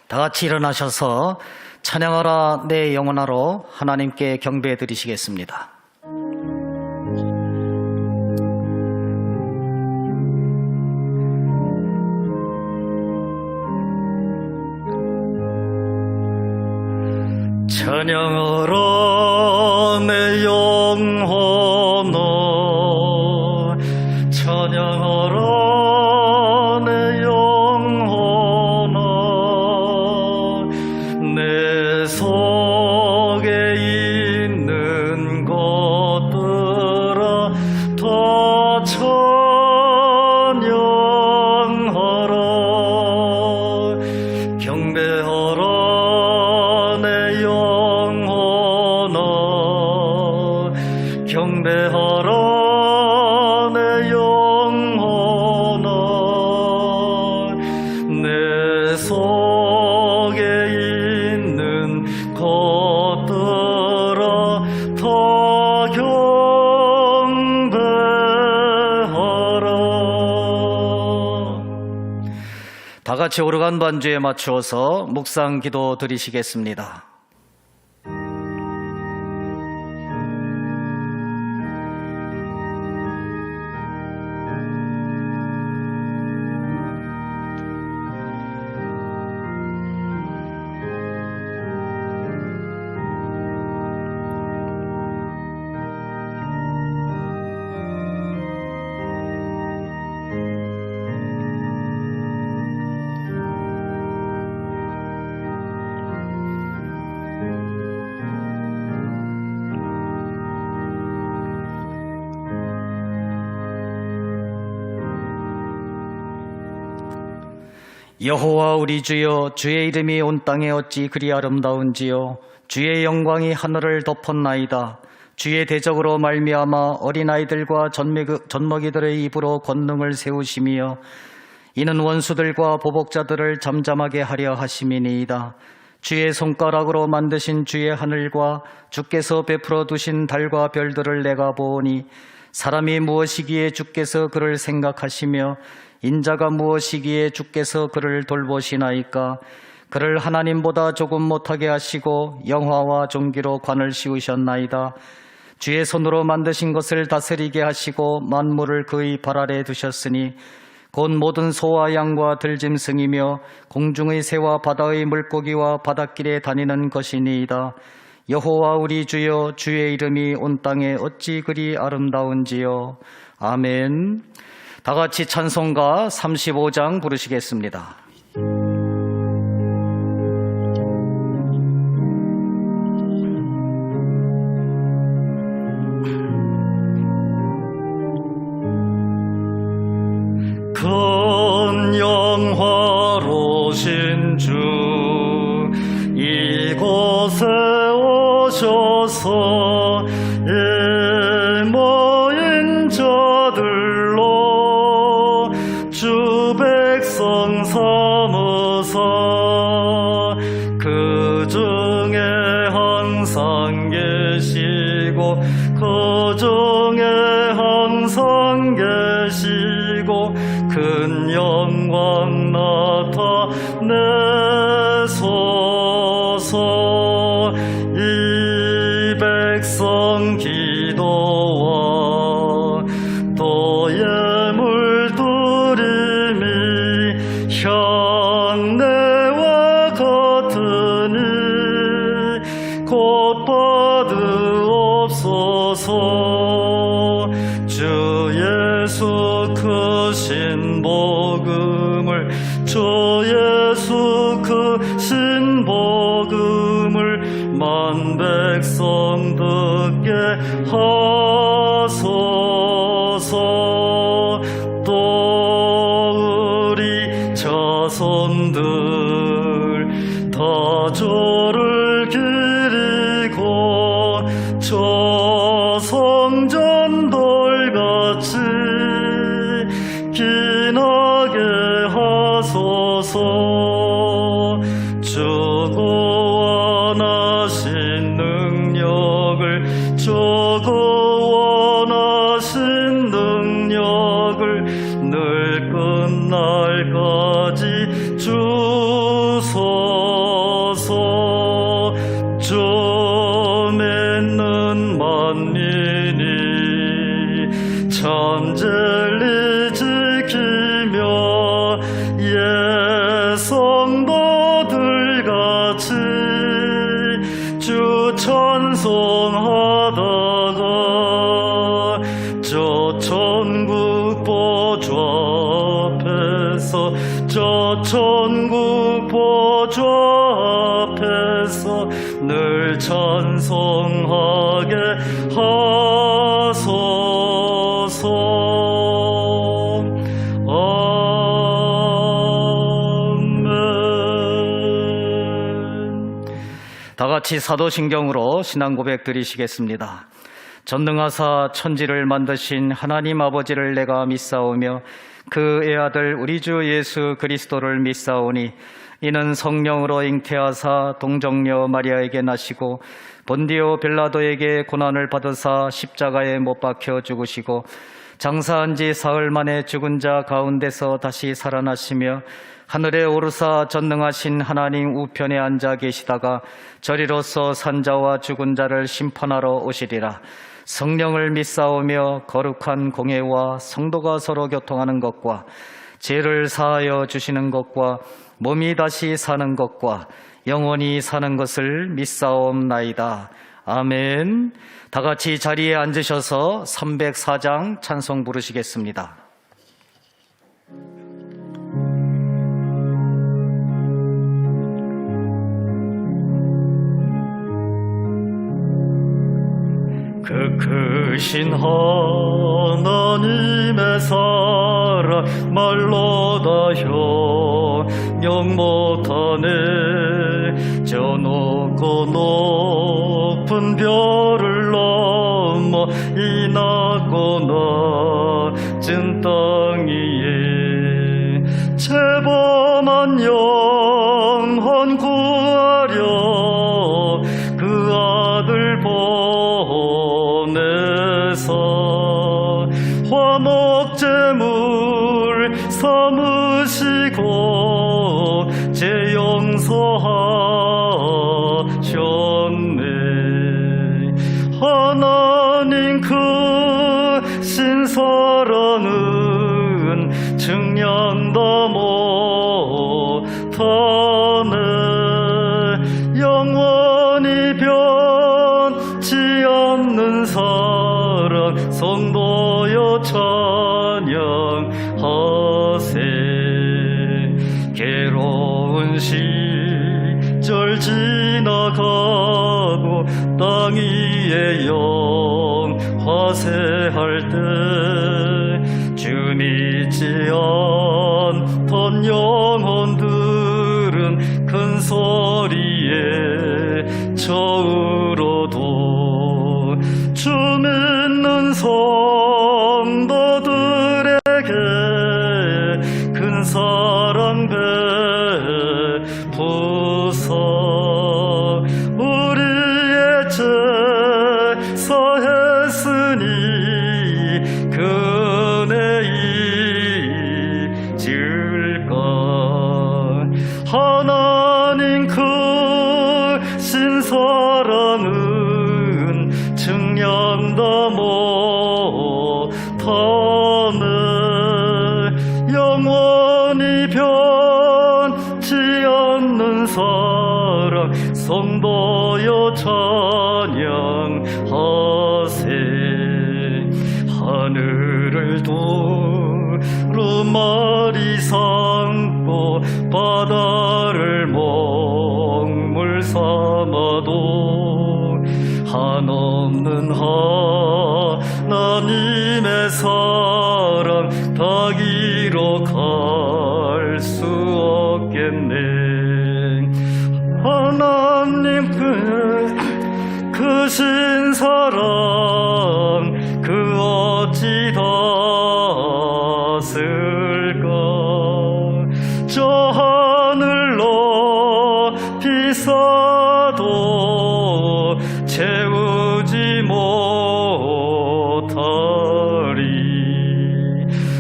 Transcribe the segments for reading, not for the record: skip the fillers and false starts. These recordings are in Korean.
다 같이 일어나셔서 찬양하라 내 영혼아로 하나님께 경배해 드리시겠습니다. 찬양하라 내 영혼아, 찬양하라 내 영혼아, 내 속에 있는 것들아 다 찬양하라. 경배하라 내 영혼아, 경배하라 내 영혼아, 내 속에 있는 것들아 다 경배하라. 다 같이 오르간 반주에 맞추어서 묵상 기도 드리시겠습니다. 여호와 우리 주여, 주의 이름이 온 땅에 어찌 그리 아름다운지요. 주의 영광이 하늘을 덮었나이다. 주의 대적으로 말미암아 어린아이들과 젖먹이들의 입으로 권능을 세우시며 이는 원수들과 보복자들을 잠잠하게 하려 하심이니이다. 주의 손가락으로 만드신 주의 하늘과 주께서 베풀어 두신 달과 별들을 내가 보오니 사람이 무엇이기에 주께서 그를 생각하시며 인자가 무엇이기에 주께서 그를 돌보시나이까. 그를 하나님보다 조금 못하게 하시고 영화와 존귀로 관을 씌우셨나이다. 주의 손으로 만드신 것을 다스리게 하시고 만물을 그의 발 아래 두셨으니 곧 모든 소와 양과 들짐승이며 공중의 새와 바다의 물고기와 바닷길에 다니는 것이니이다. 여호와 우리 주여, 주의 이름이 온 땅에 어찌 그리 아름다운지요. 아멘. 다 같이 찬송가 35장 부르시겠습니다. 큰 영화로신 주 이곳에 오셔서 일모인 자들로 주 백성 삼으사 그 중에 항상 계시고 그 중에 항상 계시고 큰 영광 나타내소서. 이 백성 기도와 또 예물 드림이 향내와 같으니 곧 받으옵소서. 주 예수 크신 복음을, 주 예수 크신 복음을 만 백성 듣게 하소서. 또 우리 자손들 다 주를 기리고 저 성전 돌같이 기나게 하소서. 주고 원하신 능력을, 주고 원하신 능력을 늘 끝날까지 주소서. 예 성도들 같이 주 찬송하다가 저 천국 보좌 앞에서 저 천국 보좌 앞에서 늘 찬송하게 하소서. 다 같이 사도신경으로 신앙 고백 드리시겠습니다. 전능하사 천지를 만드신 하나님 아버지를 내가 믿사오며 그 애아들 우리 주 예수 그리스도를 믿사오니 이는 성령으로 잉태하사 동정녀 마리아에게 나시고 본디오 빌라도에게 고난을 받으사 십자가에 못 박혀 죽으시고 장사한 지 사흘 만에 죽은 자 가운데서 다시 살아나시며 하늘에 오르사 전능하신 하나님 우편에 앉아 계시다가 저리로서 산자와 죽은 자를 심판하러 오시리라. 성령을 믿사오며 거룩한 공회와 성도가 서로 교통하는 것과 죄를 사하여 주시는 것과 몸이 다시 사는 것과 영원히 사는 것을 믿사옵나이다. 아멘. 다 같이 자리에 앉으셔서 304장 찬송 부르시겠습니다. 그 크신 하나님의 사랑 말로 다 형용 못하네. 저 높고 높은 별을 넘어 이 낮고 낮은 땅 위에 죄범한 영혼 구하려 그 아들 보내서 화목제물 삼으시고 제 용서하셨네. 하나님 크신 사랑은 증량다 못하네. 영원히 변치 않는 사랑 성도여 찬양하세. 괴로운 시절 지나가고 땅 위에 영화세할 때 주 믿지 않던 영혼들은 큰 소리에 저으로도 주 믿는 성도들에게 큰 사랑 베푸소. 우리의 죄 사했으니 그 은혜 잊을까. 하나님 크신 사랑은 증량다 못하네. 영원히 변치 않는 사랑 성도여 찬양하세. 하늘을 두루마리 삼고 바다를 먹물 삼아도 한없는 하나님의 사랑 다 기록할 수 없겠네. 하나님 크신 사랑 그 어찌 닿았을까. 저 하늘 높이 쌓아도 채우지 못하리.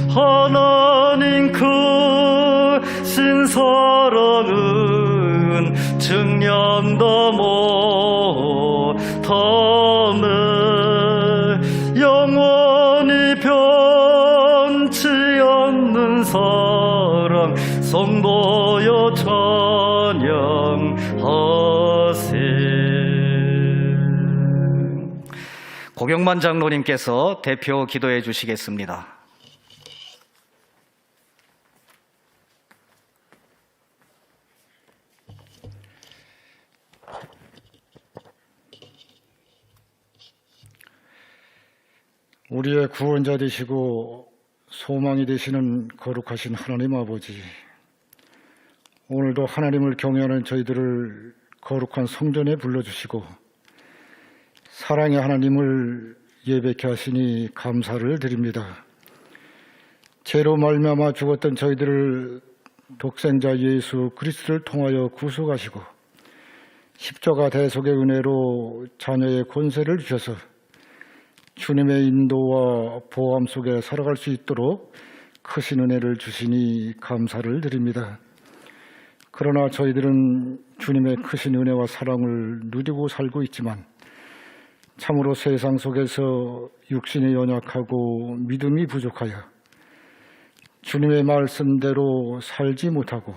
하나님 크신 사랑은 증량다 못하네. 영원히 변치 않는 사랑 성도여 찬양하세. 고경만 장로님께서 대표 기도해 주시겠습니다. 우리의 구원자 되시고 소망이 되시는 거룩하신 하나님 아버지, 오늘도 하나님을 경외하는 저희들을 거룩한 성전에 불러주시고 사랑의 하나님을 예배케 하시니 감사를 드립니다. 죄로 말미암아 죽었던 저희들을 독생자 예수 그리스도를 통하여 구속하시고 십자가 대속의 은혜로 자녀의 권세를 주셔서 주님의 인도와 보호함 속에 살아갈 수 있도록 크신 은혜를 주시니 감사를 드립니다. 그러나 저희들은 주님의 크신 은혜와 사랑을 누리고 살고 있지만 참으로 세상 속에서 육신이 연약하고 믿음이 부족하여 주님의 말씀대로 살지 못하고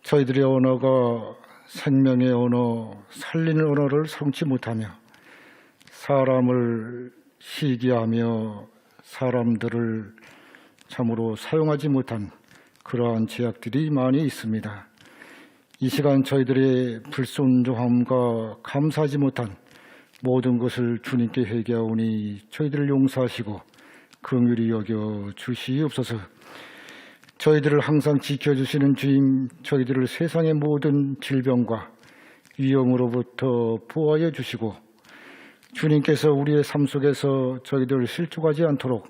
저희들의 언어가 생명의 언어, 살리는 언어를 성취 못하며 사람을 시기하며 사람들을 참으로 사용하지 못한 그러한 제약들이 많이 있습니다. 이 시간 저희들의 불순종함과 감사하지 못한 모든 것을 주님께 회개하오니 저희들을 용서하시고 긍휼히 여겨 주시옵소서. 저희들을 항상 지켜주시는 주님, 저희들을 세상의 모든 질병과 위험으로부터 보호하여 주시고 주님께서 우리의 삶 속에서 저희들을 실족하지 않도록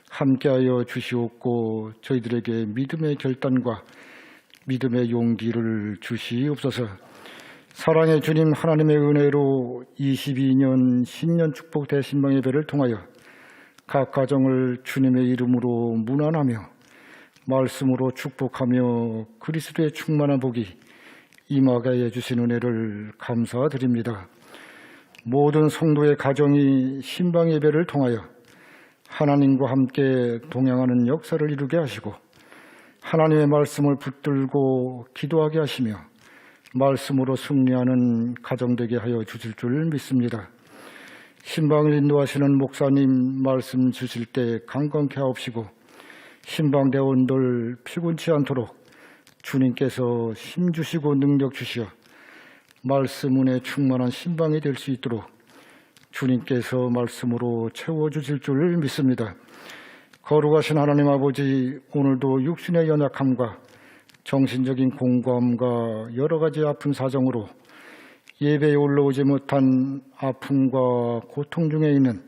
함께하여 주시옵고 저희들에게 믿음의 결단과 믿음의 용기를 주시옵소서. 사랑의 주님 하나님의 은혜로 22년 신년 축복 대신방 예배를 통하여 각 가정을 주님의 이름으로 문안하며 말씀으로 축복하며 그리스도의 충만한 복이 임하게 해주신 은혜를 감사드립니다. 모든 성도의 가정이 신방 예배를 통하여 하나님과 함께 동행하는 역사를 이루게 하시고 하나님의 말씀을 붙들고 기도하게 하시며 말씀으로 승리하는 가정 되게 하여 주실 줄 믿습니다. 신방을 인도하시는 목사님 말씀 주실 때 강건케 하옵시고 신방 대원들 피곤치 않도록 주님께서 힘 주시고 능력 주시어 말씀 은혜 충만한 신방이 될 수 있도록 주님께서 말씀으로 채워주실 줄 믿습니다. 거룩하신 하나님 아버지, 오늘도 육신의 연약함과 정신적인 공고함과 여러 가지 아픈 사정으로 예배에 올라오지 못한 아픔과 고통 중에 있는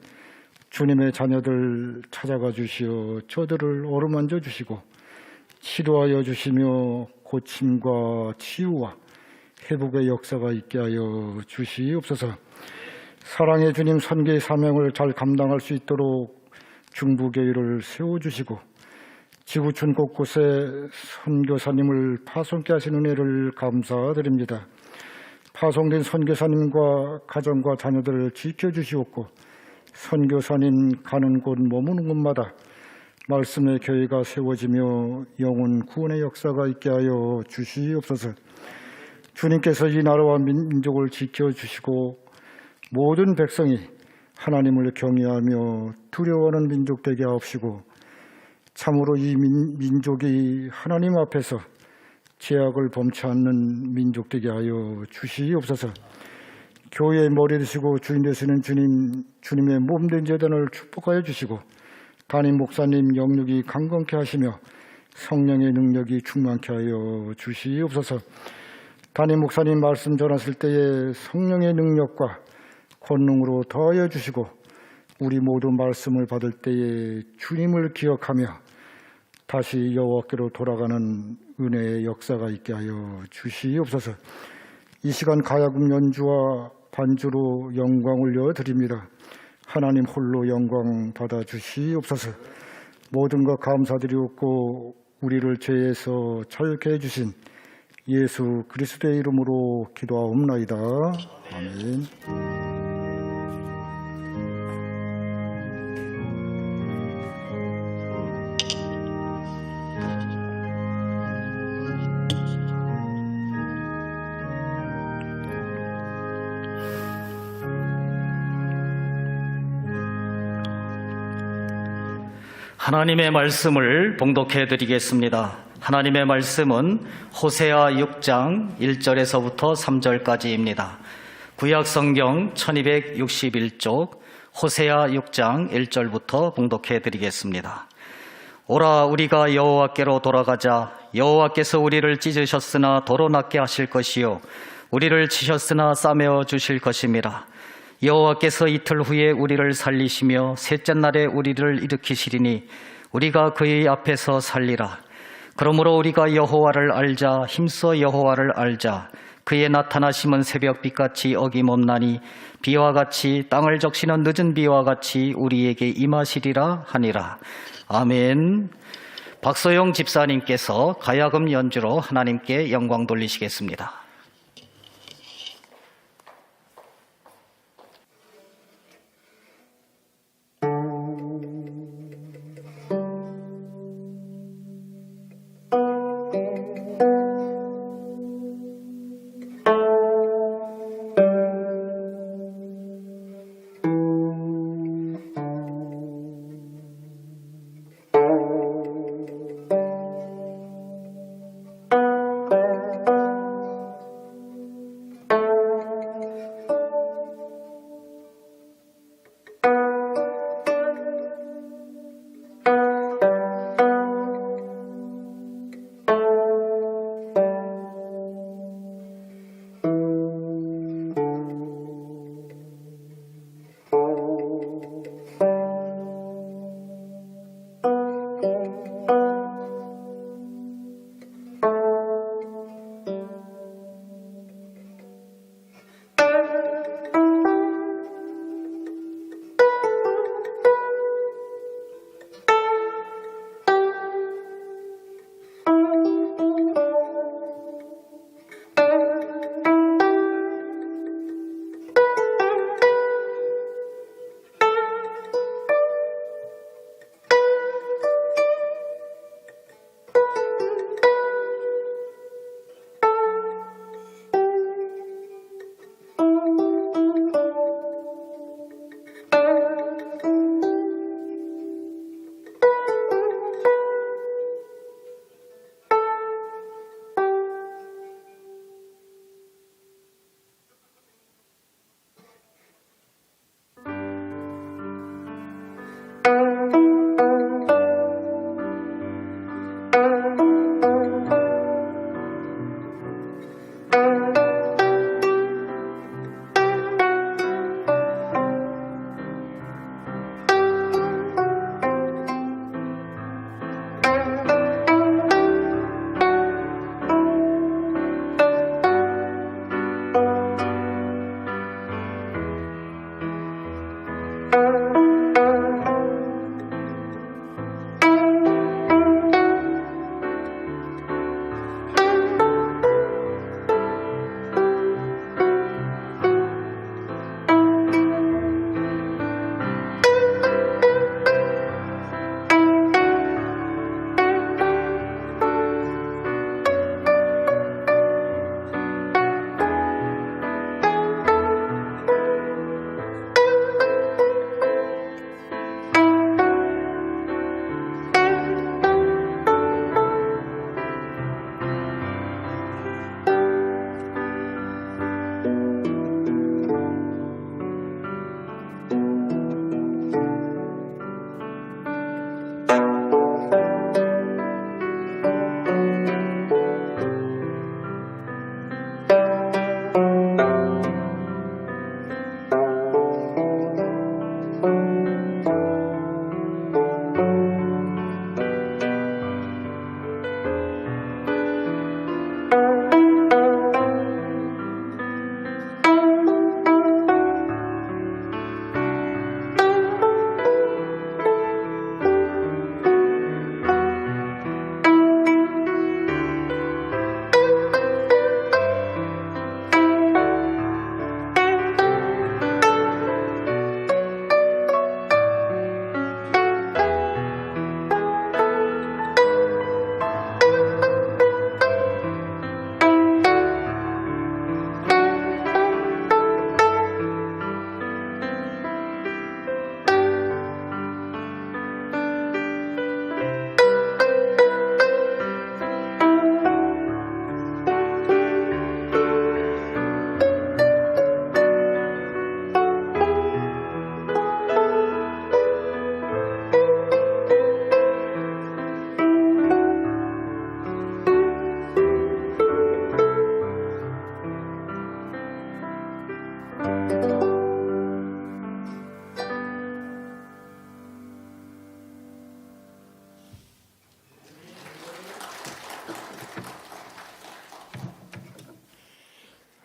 주님의 자녀들 찾아가 주시어 저들을 어루만져 주시고 치료하여 주시며 고침과 치유와 회복의 역사가 있게 하여 주시옵소서. 사랑의 주님 선교의 사명을 잘 감당할 수 있도록 중부교회를 세워주시고 지구촌 곳곳에 선교사님을 파송케 하신 은혜를 감사드립니다. 파송된 선교사님과 가정과 자녀들을 지켜주시옵고 선교사님 가는 곳 머무는 곳마다 말씀의 교회가 세워지며 영혼 구원의 역사가 있게 하여 주시옵소서. 주님께서 이 나라와 민족을 지켜주시고 모든 백성이 하나님을 경외하며 두려워하는 민족 되게 하옵시고 참으로 이 민족이 하나님 앞에서 죄악을 범치 않는 민족 되게 하여 주시옵소서. 교회의 머리 되시고 주인 되시는 주님의 몸된 제단을 축복하여 주시고 담임 목사님 영육이 강건케 하시며 성령의 능력이 충만케 하여 주시옵소서. 담임 목사님 말씀 전하실 때에 성령의 능력과 권능으로 더하여 주시고 우리 모두 말씀을 받을 때에 주님을 기억하며 다시 여호와께로 돌아가는 은혜의 역사가 있게 하여 주시옵소서. 이 시간 가야금 연주와 반주로 영광 올려드립니다. 하나님 홀로 영광 받아 주시옵소서. 모든 것 감사드리옵고 우리를 죄에서 자유케 해주신 예수 그리스도의 이름으로 기도하옵나이다. 아멘. 하나님의 말씀을 봉독해 드리겠습니다. 하나님의 말씀은 호세아 6장 1절에서부터 3절까지입니다. 구약 성경 1261쪽 호세아 6장 1절부터 봉독해 드리겠습니다. 오라 우리가 여호와께로 돌아가자. 여호와께서 우리를 찢으셨으나 도로 낫게 하실 것이요 우리를 치셨으나 싸매어 주실 것임이라. 여호와께서 이틀 후에 우리를 살리시며 셋째 날에 우리를 일으키시리니 우리가 그의 앞에서 살리라. 그러므로 우리가 여호와를 알자. 힘써 여호와를 알자. 그의 나타나심은 새벽빛같이 어김없나니 비와 같이 땅을 적시는 늦은 비와 같이 우리에게 임하시리라 하니라. 아멘. 박소영 집사님께서 가야금 연주로 하나님께 영광 돌리시겠습니다.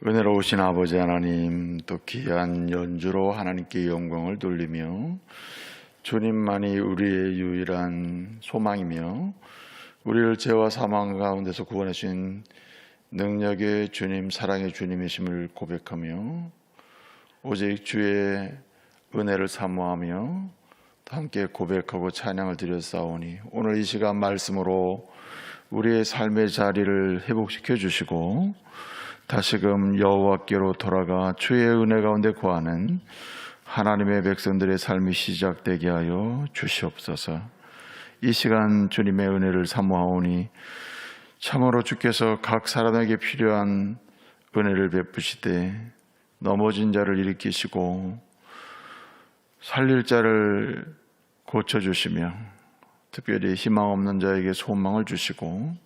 은혜로우신 아버지 하나님, 또 귀한 연주로 하나님께 영광을 돌리며 주님만이 우리의 유일한 소망이며 우리를 죄와 사망 가운데서 구원해 주신 능력의 주님, 사랑의 주님이심을 고백하며 오직 주의 은혜를 사모하며 함께 고백하고 찬양을 드렸사오니 오늘 이 시간 말씀으로 우리의 삶의 자리를 회복시켜 주시고 다시금 여호와께로 돌아가 주의 은혜 가운데 거하는 하나님의 백성들의 삶이 시작되게 하여 주시옵소서. 이 시간 주님의 은혜를 사모하오니 참으로 주께서 각 사람에게 필요한 은혜를 베푸시되 넘어진 자를 일으키시고 살릴 자를 고쳐주시며 특별히 희망 없는 자에게 소망을 주시고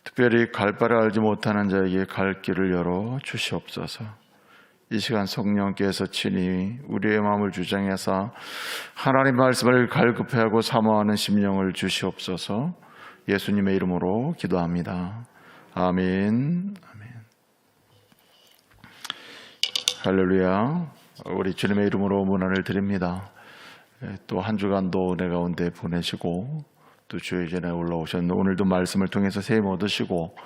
특별히 갈 바를 알지 못하는 자에게 갈 길을 열어 주시옵소서. 이 시간 성령께서 친히 우리의 마음을 주장해서 하나님 말씀을 갈급해하고 사모하는 심령을 주시옵소서. 예수님의 이름으로 기도합니다. 아멘. 아멘. 할렐루야. 우리 주님의 이름으로 문안을 드립니다. 또 한 주간도 은혜 가운데 보내시고 또 주의 전에 올라오셨는데 오늘도 말씀을 통해서 세임 얻으시고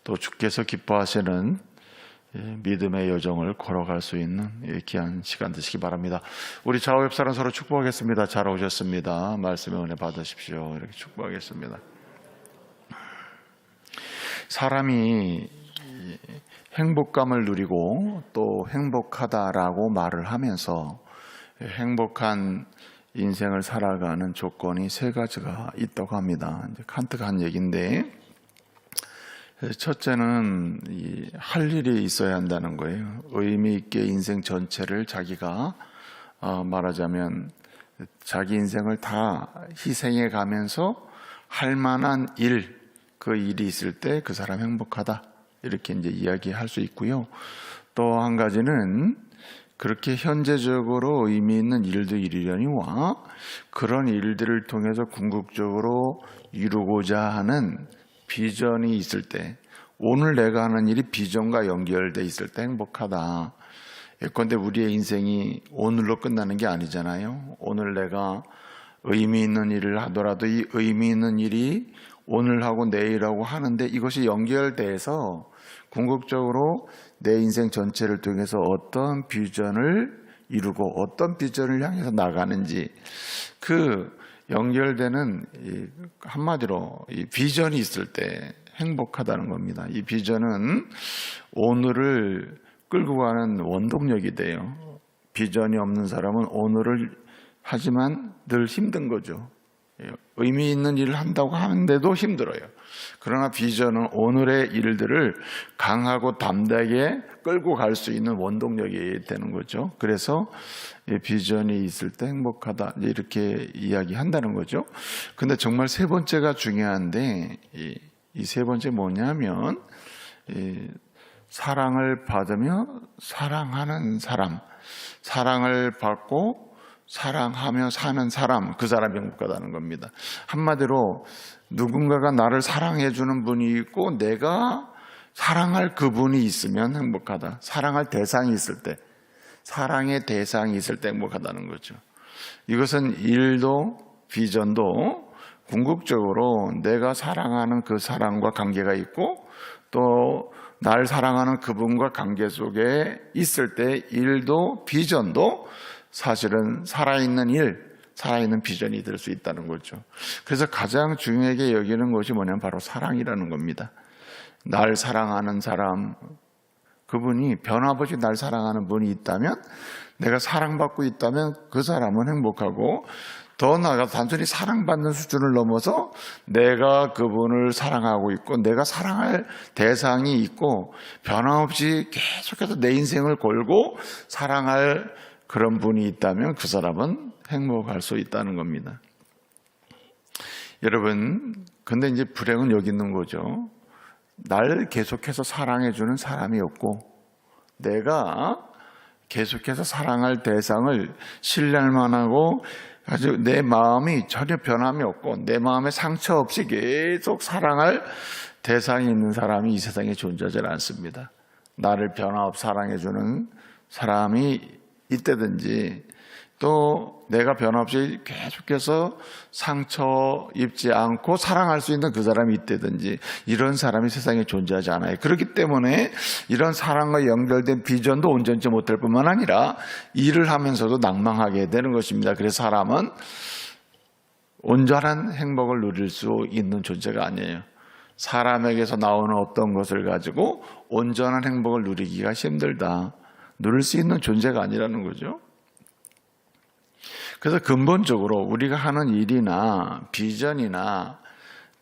또 주께서 기뻐하시는 믿음의 여정을 걸어갈 수 있는 귀한 시간 되시기 바랍니다. 우리 좌우 옆 사람 서로 축복하겠습니다. 잘 오셨습니다. 말씀의 은혜 받으십시오. 이렇게 축복하겠습니다. 사람이 행복감을 누리고 또 행복하다라고 말을 하면서 행복한 인생을 살아가는 조건이 세 가지가 있다고 합니다. 이제 칸트가 한 얘기인데 첫째는 할 일이 있어야 한다는 거예요. 의미 있게 인생 전체를 자기가 말하자면 자기 인생을 다 희생해 가면서 할 만한 일, 그 일이 있을 때 그 사람 행복하다. 이렇게 이제 이야기할 수 있고요. 또 한 가지는 그렇게 현재적으로 의미 있는 일도 이루려니와 그런 일들을 통해서 궁극적으로 이루고자 하는 비전이 있을 때 오늘 내가 하는 일이 비전과 연결돼 있을 때 행복하다. 예컨대 우리의 인생이 오늘로 끝나는 게 아니잖아요. 오늘 내가 의미 있는 일을 하더라도 이 의미 있는 일이 오늘하고 내일하고 하는데 이것이 연결돼서 궁극적으로 내 인생 전체를 통해서 어떤 비전을 이루고 어떤 비전을 향해서 나가는지 그 연결되는 한마디로 이 비전이 있을 때 행복하다는 겁니다. 이 비전은 오늘을 끌고 가는 원동력이 돼요. 비전이 없는 사람은 오늘을 하지만 늘 힘든 거죠. 의미 있는 일을 한다고 하는데도 힘들어요. 그러나 비전은 오늘의 일들을 강하고 담대하게 끌고 갈 수 있는 원동력이 되는 거죠. 그래서 비전이 있을 때 행복하다 이렇게 이야기한다는 거죠. 근데 정말 세 번째가 중요한데 이 세 번째 뭐냐면 사랑을 받으며 사랑하는 사람, 사랑을 받고 사랑하며 사는 사람, 그 사람이 행복하다는 겁니다. 한마디로 누군가가 나를 사랑해 주는 분이 있고 내가 사랑할 그분이 있으면 행복하다. 사랑할 대상이 있을 때, 사랑의 대상이 있을 때 행복하다는 거죠. 이것은 일도 비전도 궁극적으로 내가 사랑하는 그 사람과 관계가 있고 또 날 사랑하는 그분과 관계 속에 있을 때 일도 비전도 사실은 살아있는 일, 살아있는 비전이 될 수 있다는 거죠. 그래서 가장 중요하게 여기는 것이 뭐냐면 바로 사랑이라는 겁니다. 날 사랑하는 사람, 그분이 변함없이 날 사랑하는 분이 있다면 내가 사랑받고 있다면 그 사람은 행복하고 더 나아가 단순히 사랑받는 수준을 넘어서 내가 그분을 사랑하고 있고 내가 사랑할 대상이 있고 변함없이 계속해서 내 인생을 걸고 사랑할 그런 분이 있다면 그 사람은 행복할 수 있다는 겁니다. 여러분, 근데 이제 불행은 여기 있는 거죠. 날 계속해서 사랑해주는 사람이 없고 내가 계속해서 사랑할 대상을 신뢰할만 하고 아주 내 마음이 전혀 변함이 없고 내 마음에 상처 없이 계속 사랑할 대상이 있는 사람이 이 세상에 존재하지 않습니다. 나를 변함없이 사랑해주는 사람이 있다든지, 또 내가 변함없이 계속해서 상처 입지 않고 사랑할 수 있는 그 사람이 있다든지, 이런 사람이 세상에 존재하지 않아요. 그렇기 때문에 이런 사랑과 연결된 비전도 온전치 못할 뿐만 아니라 일을 하면서도 낭망하게 되는 것입니다. 그래서 사람은 온전한 행복을 누릴 수 있는 존재가 아니에요. 사람에게서 나오는 어떤 것을 가지고 온전한 행복을 누리기가 힘들다, 누릴 수 있는 존재가 아니라는 거죠. 그래서 근본적으로 우리가 하는 일이나 비전이나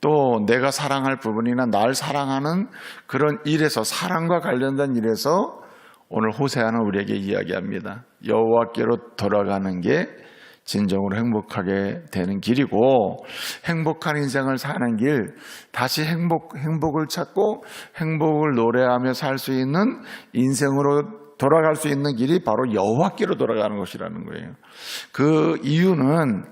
또 내가 사랑할 부분이나 날 사랑하는 그런 일에서, 사랑과 관련된 일에서 오늘 호세아는 우리에게 이야기합니다. 여호와께로 돌아가는 게 진정으로 행복하게 되는 길이고, 행복한 인생을 사는 길, 다시 행복을 찾고 행복을 노래하며 살 수 있는 인생으로 돌아갈 수 있는 길이 바로 여호와께로 돌아가는 것이라는 거예요. 그 이유는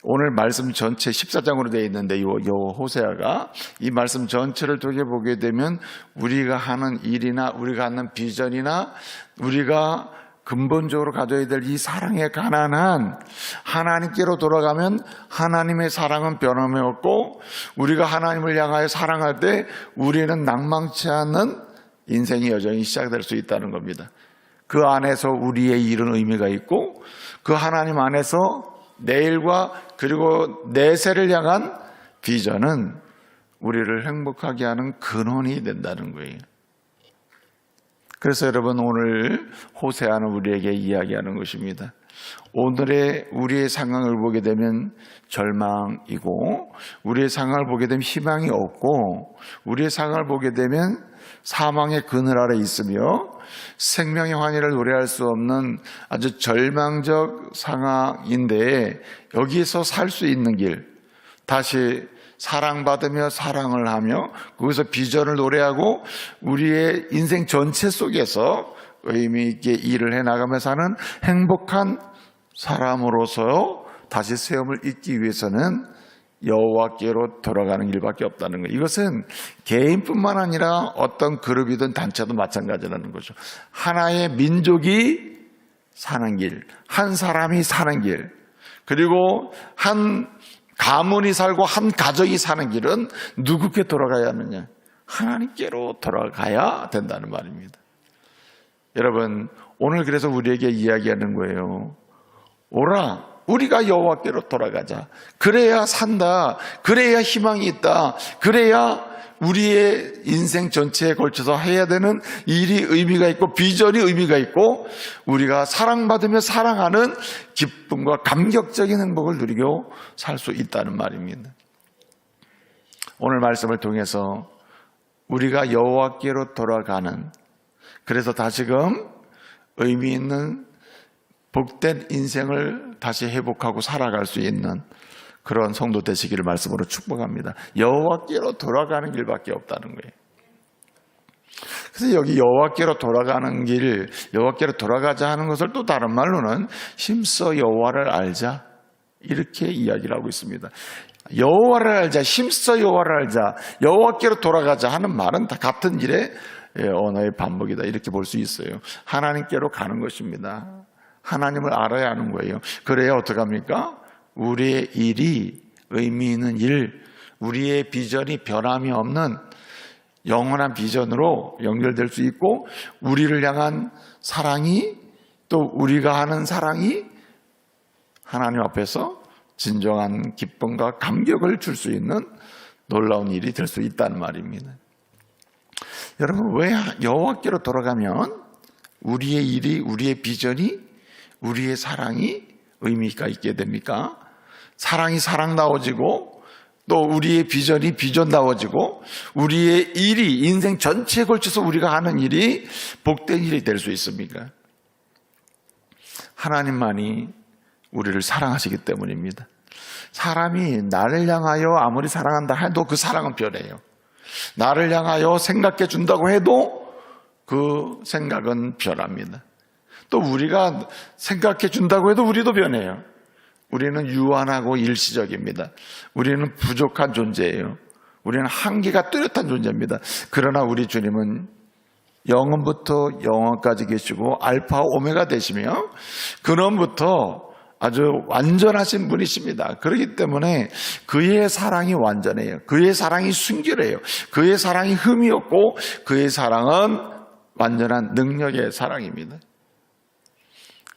오늘 말씀 전체 14장으로 되어 있는데, 이 호세아가 이 말씀 전체를 통해 보게 되면 우리가 하는 일이나 우리가 하는 비전이나 우리가 근본적으로 가져야 될 이 사랑에 관한 하나님께로 돌아가면 하나님의 사랑은 변함이 없고, 우리가 하나님을 향하여 사랑할 때 우리는 낭망치 않는 인생의 여정이 시작될 수 있다는 겁니다. 그 안에서 우리의 일은 의미가 있고, 그 하나님 안에서 내일과 그리고 내세를 향한 비전은 우리를 행복하게 하는 근원이 된다는 거예요. 그래서 여러분, 오늘 호세아는 우리에게 이야기하는 것입니다. 오늘의 우리의 상황을 보게 되면 절망이고, 우리의 상황을 보게 되면 희망이 없고, 우리의 상황을 보게 되면 사망의 그늘 아래 있으며 생명의 환희를 노래할 수 없는 아주 절망적 상황인데, 여기에서 살 수 있는 길, 다시 사랑받으며 사랑을 하며 거기서 비전을 노래하고 우리의 인생 전체 속에서 의미 있게 일을 해나가며 사는 행복한 사람으로서 다시 세움을 잇기 위해서는 여호와께로 돌아가는 길밖에 없다는 거예요. 이것은 개인뿐만 아니라 어떤 그룹이든 단체도 마찬가지라는 거죠. 하나의 민족이 사는 길, 한 사람이 사는 길, 그리고 한 가문이 살고 한 가정이 사는 길은 누구께 돌아가야 하느냐? 하나님께로 돌아가야 된다는 말입니다. 여러분, 오늘 그래서 우리에게 이야기하는 거예요. 오라, 우리가 여호와께로 돌아가자. 그래야 산다. 그래야 희망이 있다. 그래야 우리의 인생 전체에 걸쳐서 해야 되는 일이 의미가 있고 비전이 의미가 있고 우리가 사랑받으며 사랑하는 기쁨과 감격적인 행복을 누리고 살 수 있다는 말입니다. 오늘 말씀을 통해서 우리가 여호와께로 돌아가는, 그래서 다시금 의미 있는 복된 인생을 다시 회복하고 살아갈 수 있는 그런 성도 되시기를 말씀으로 축복합니다. 여호와께로 돌아가는 길밖에 없다는 거예요. 그래서 여기 여호와께로 돌아가는 길, 여호와께로 돌아가자 하는 것을 또 다른 말로는 힘써 여호와를 알자, 이렇게 이야기를 하고 있습니다. 여호와를 알자, 힘써 여호와를 알자, 여호와께로 돌아가자 하는 말은 다 같은 일의 언어의 반복이다, 이렇게 볼 수 있어요. 하나님께로 가는 것입니다. 하나님을 알아야 하는 거예요. 그래야 어떡합니까? 우리의 일이 의미 있는 일, 우리의 비전이 변함이 없는 영원한 비전으로 연결될 수 있고, 우리를 향한 사랑이, 또 우리가 하는 사랑이 하나님 앞에서 진정한 기쁨과 감격을 줄 수 있는 놀라운 일이 될 수 있다는 말입니다. 여러분, 왜 여호와께로 돌아가면 우리의 일이, 우리의 비전이, 우리의 사랑이 의미가 있게 됩니까? 사랑이 사랑다워지고 또 우리의 비전이 비전다워지고 우리의 일이, 인생 전체에 걸쳐서 우리가 하는 일이 복된 일이 될 수 있습니까? 하나님만이 우리를 사랑하시기 때문입니다. 사람이 나를 향하여 아무리 사랑한다 해도 그 사랑은 변해요. 나를 향하여 생각해 준다고 해도 그 생각은 변합니다. 또 우리가 생각해 준다고 해도 우리도 변해요. 우리는 유한하고 일시적입니다. 우리는 부족한 존재예요. 우리는 한계가 뚜렷한 존재입니다. 그러나 우리 주님은 영원부터 영원까지 계시고 알파 오메가 되시며 근원부터 아주 완전하신 분이십니다. 그렇기 때문에 그의 사랑이 완전해요. 그의 사랑이 순결해요. 그의 사랑이 흠이 없고 그의 사랑은 완전한 능력의 사랑입니다.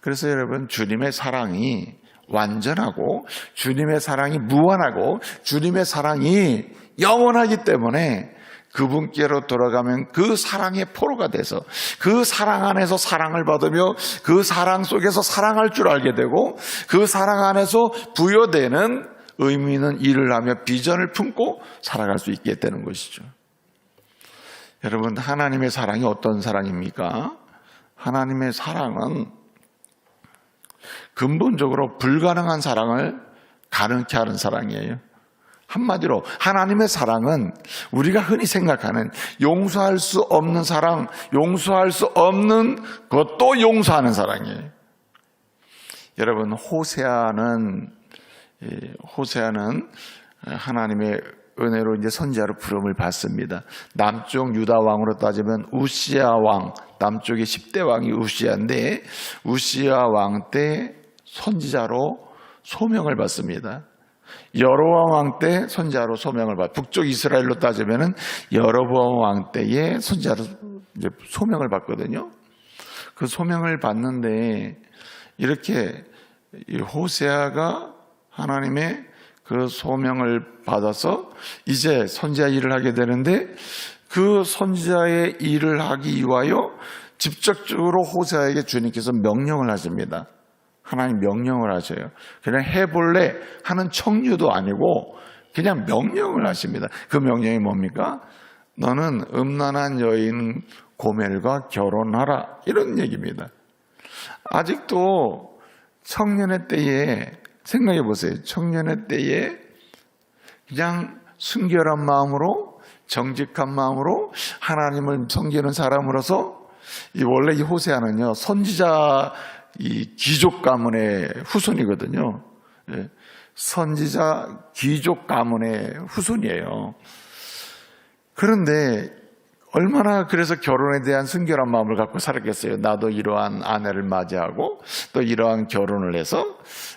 그래서 여러분, 주님의 사랑이 완전하고 주님의 사랑이 무한하고 주님의 사랑이 영원하기 때문에 그분께로 돌아가면 그 사랑의 포로가 돼서 그 사랑 안에서 사랑을 받으며 그 사랑 속에서 사랑할 줄 알게 되고 그 사랑 안에서 부여되는 의미 있는 일을 하며 비전을 품고 살아갈 수 있게 되는 것이죠. 여러분, 하나님의 사랑이 어떤 사랑입니까? 하나님의 사랑은 근본적으로 불가능한 사랑을 가능케 하는 사랑이에요. 한마디로 하나님의 사랑은 우리가 흔히 생각하는 용서할 수 없는 사랑, 용서할 수 없는 것도 용서하는 사랑이에요. 여러분, 호세아는 하나님의 은혜로 이제 선지자로 부름을 받습니다. 남쪽 유다 왕으로 따지면 우시아 왕, 남쪽의 10대 왕이 우시아인데 우시아 왕 때 선지자로 소명을 받습니다. 여로보암 왕 때 선지자로 소명을 받. 북쪽 이스라엘로 따지면은 여로보암 왕 때에 선지자로 이제 소명을 받거든요. 그 소명을 받는데 이렇게 이 호세아가 하나님의 그 소명을 받아서 이제 선지자 일을 하게 되는데 그 선지자의 일을 하기 위하여 직접적으로 호세아에게 주님께서 명령을 하십니다. 하나님 명령을 하셔요. 그냥 해볼래 하는 청유도 아니고 그냥 명령을 하십니다. 그 명령이 뭡니까? 너는 음란한 여인 고멜과 결혼하라, 이런 얘기입니다. 아직도 청년의 때에 생각해 보세요. 청년의 때에 그냥 순결한 마음으로 정직한 마음으로 하나님을 섬기는 사람으로서 원래 이 호세아는요 선지자 이 귀족 가문의 후손이거든요. 선지자 귀족 가문의 후손이에요. 그런데 얼마나 그래서 결혼에 대한 순결한 마음을 갖고 살았겠어요. 나도 이러한 아내를 맞이하고 또 이러한 결혼을 해서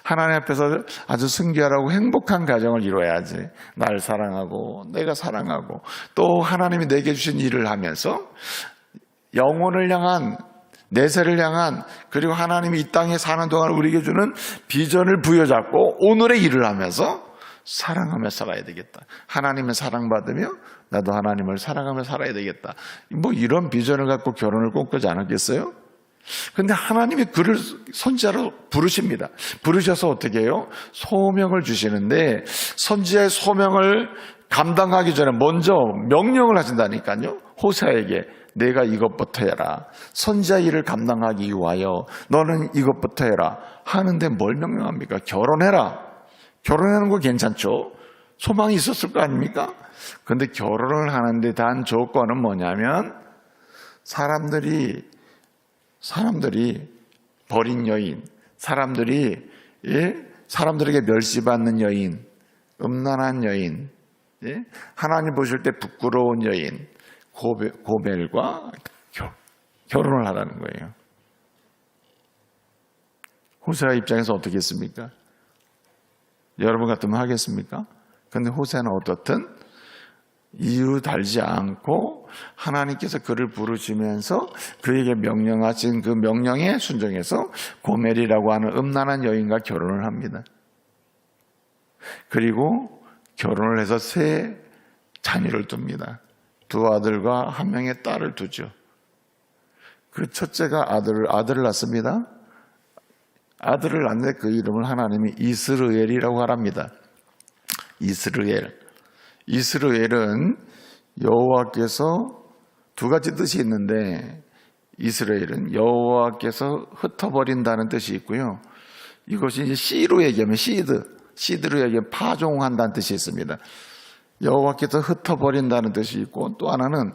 하나님 앞에서 아주 순결하고 행복한 가정을 이루어야지. 날 사랑하고 내가 사랑하고 또 하나님이 내게 주신 일을 하면서 영혼을 향한 내세를 향한 그리고 하나님이 이 땅에 사는 동안 우리에게 주는 비전을 부여잡고 오늘의 일을 하면서 사랑하며 살아야 되겠다. 하나님을 사랑받으며 나도 하나님을 사랑하며 살아야 되겠다. 뭐 이런 비전을 갖고 결혼을 꿈꾸지 않았겠어요? 근데 하나님이 그를 선지자로 부르십니다. 부르셔서 어떻게 해요? 소명을 주시는데 선지자의 소명을 감당하기 전에 먼저 명령을 하신다니까요. 호세아에게 내가 이것부터 해라. 선지자 일을 감당하기 위하여 너는 이것부터 해라. 하는데 뭘 명령합니까? 결혼해라. 결혼하는 거 괜찮죠? 소망이 있었을 거 아닙니까? 그런데 결혼을 하는데 단 조건은 뭐냐면 사람들이 버린 여인, 사람들에게 멸시받는 여인, 음란한 여인, 하나님 보실 때 부끄러운 여인, 고멜과 결혼을 하라는 거예요. 호세아 입장에서 어떻게 했습니까? 여러분 같으면 하겠습니까? 그런데 호세아는 어떻든 이유 달지 않고 하나님께서 그를 부르시면서 그에게 명령하신 그 명령에 순종해서 고멜이라고 하는 음란한 여인과 결혼을 합니다. 그리고 결혼을 해서 세 자녀를 둡니다. 두 아들과 한 명의 딸을 두죠. 그 첫째가 아들을 낳습니다. 아들을 낳는데 그 이름을 하나님이 이스르엘이라고 하랍니다. 이스라엘은 여호와께서 두 가지 뜻이 있는데 이스라엘은 여호와께서 흩어버린다는 뜻이 있고요. 이것이 이제 C로 얘기하면 시드로 얘기하면 파종한다는 뜻이 있습니다. 여호와께서 흩어버린다는 뜻이 있고 또 하나는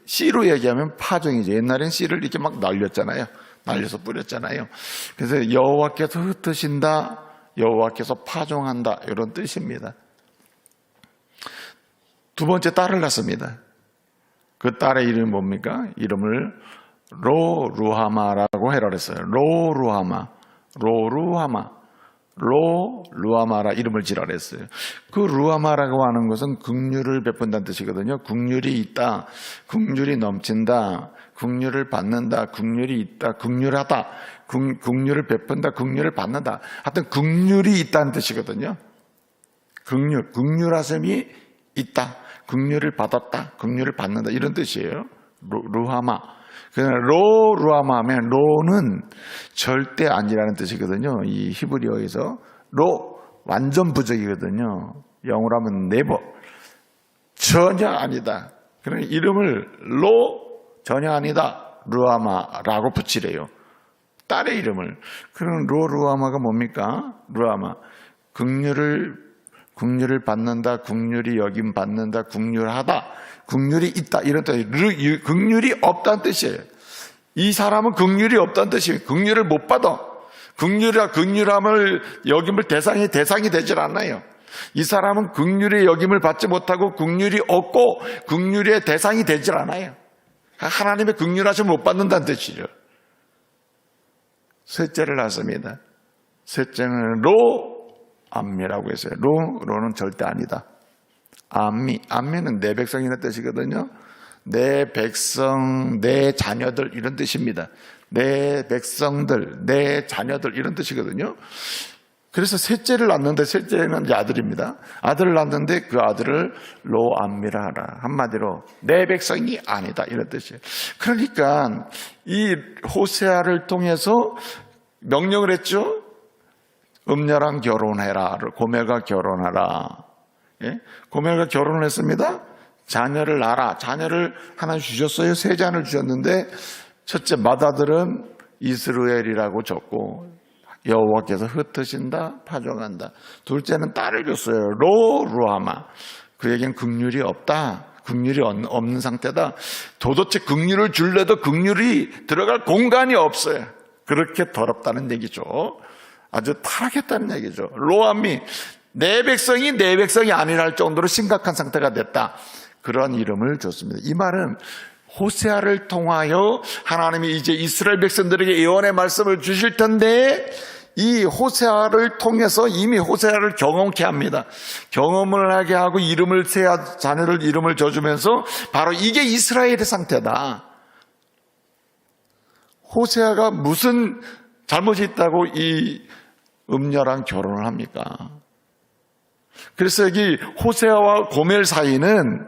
씨로 얘기하면 파종이죠. 옛날엔 씨를 이렇게 막 날렸잖아요. 날려서 뿌렸잖아요. 그래서 여호와께서 흩으신다, 여호와께서 파종한다 이런 뜻입니다. 두 번째 딸을 낳습니다. 그 딸의 이름이 뭡니까? 이름을 로루하마라고 해라 그랬어요. 로루하마라 이름을 지라 그랬어요. 그 루하마라고 하는 것은 긍휼을 베푼다는 뜻이거든요. 긍휼이 있다, 긍휼이 넘친다, 긍휼을 받는다, 긍휼이 있다, 긍휼하다, 긍휼을 베푼다, 긍휼을 받는다. 하여튼 긍휼이 있다는 뜻이거든요. 긍휼하심이 있다, 긍휼을 받았다, 긍휼을 받는다 이런 뜻이에요. 루하마. 로루하마 하면 로는 절대 아니라는 뜻이거든요. 이 히브리어에서 로 완전 부적이거든요. 영어로 하면 never, 전혀 아니다. 그러니까 이름을 로 전혀 아니다 루하마라고 붙이래요. 딸의 이름을. 그럼 로루하마가 뭡니까? 루하마, 긍휼을 받는다, 긍휼이 여김 받는다, 긍휼하다, 긍휼이 있다 이런 뜻. 긍휼이 없다는 뜻이에요. 이 사람은 긍휼이 없다는 뜻이에요. 긍휼을 못 받아. 긍휼함을 여김을 대상이 되질 않아요. 이 사람은 긍휼의 여김을 받지 못하고 긍휼이 없고 긍휼의 대상이 되질 않아요. 하나님의 긍휼하심을 못 받는다는 뜻이죠. 셋째를 낳습니다. 셋째는 로암미라고 했어요. 로는 절대 아니다. 암미는 내 백성이라는 뜻이거든요. 내 백성, 내 자녀들 이런 뜻입니다. 내 백성들, 내 자녀들 이런 뜻이거든요. 그래서 셋째를 낳는데, 셋째는 아들입니다. 아들을 낳는데 그 아들을 로암미라 하라. 한마디로 내 백성이 아니다 이런 뜻이에요. 그러니까 이 호세아를 통해서 명령을 했죠. 음녀랑 결혼해라. 고멜과 결혼하라. 예? 고멜과 결혼을 했습니다. 자녀를 낳아라. 자녀를 하나 주셨어요. 세 자녀를 주셨는데 첫째 맏아들은 이스루엘이라고 줬고 여호와께서 흩으신다, 파종한다. 둘째는 딸을 줬어요. 로루하마. 그에겐 긍휼이 없다. 긍휼이 없는 상태다. 도대체 긍휼을 줄래도 긍휼이 들어갈 공간이 없어요. 그렇게 더럽다는 얘기죠. 아주 타락했다는 얘기죠. 로암미, 내 백성이 내 백성이 아니라 할 정도로 심각한 상태가 됐다. 그런 이름을 줬습니다. 이 말은 호세아를 통하여 하나님이 이제 이스라엘 백성들에게 예언의 말씀을 주실 텐데 이 호세아를 통해서 이미 호세아를 경험케 합니다. 경험을 하게 하고 자녀를 이름을 져주면서 바로 이게 이스라엘의 상태다. 호세아가 무슨 잘못이 있다고 이 음녀랑 결혼을 합니까? 그래서 여기 호세아와 고멜 사이는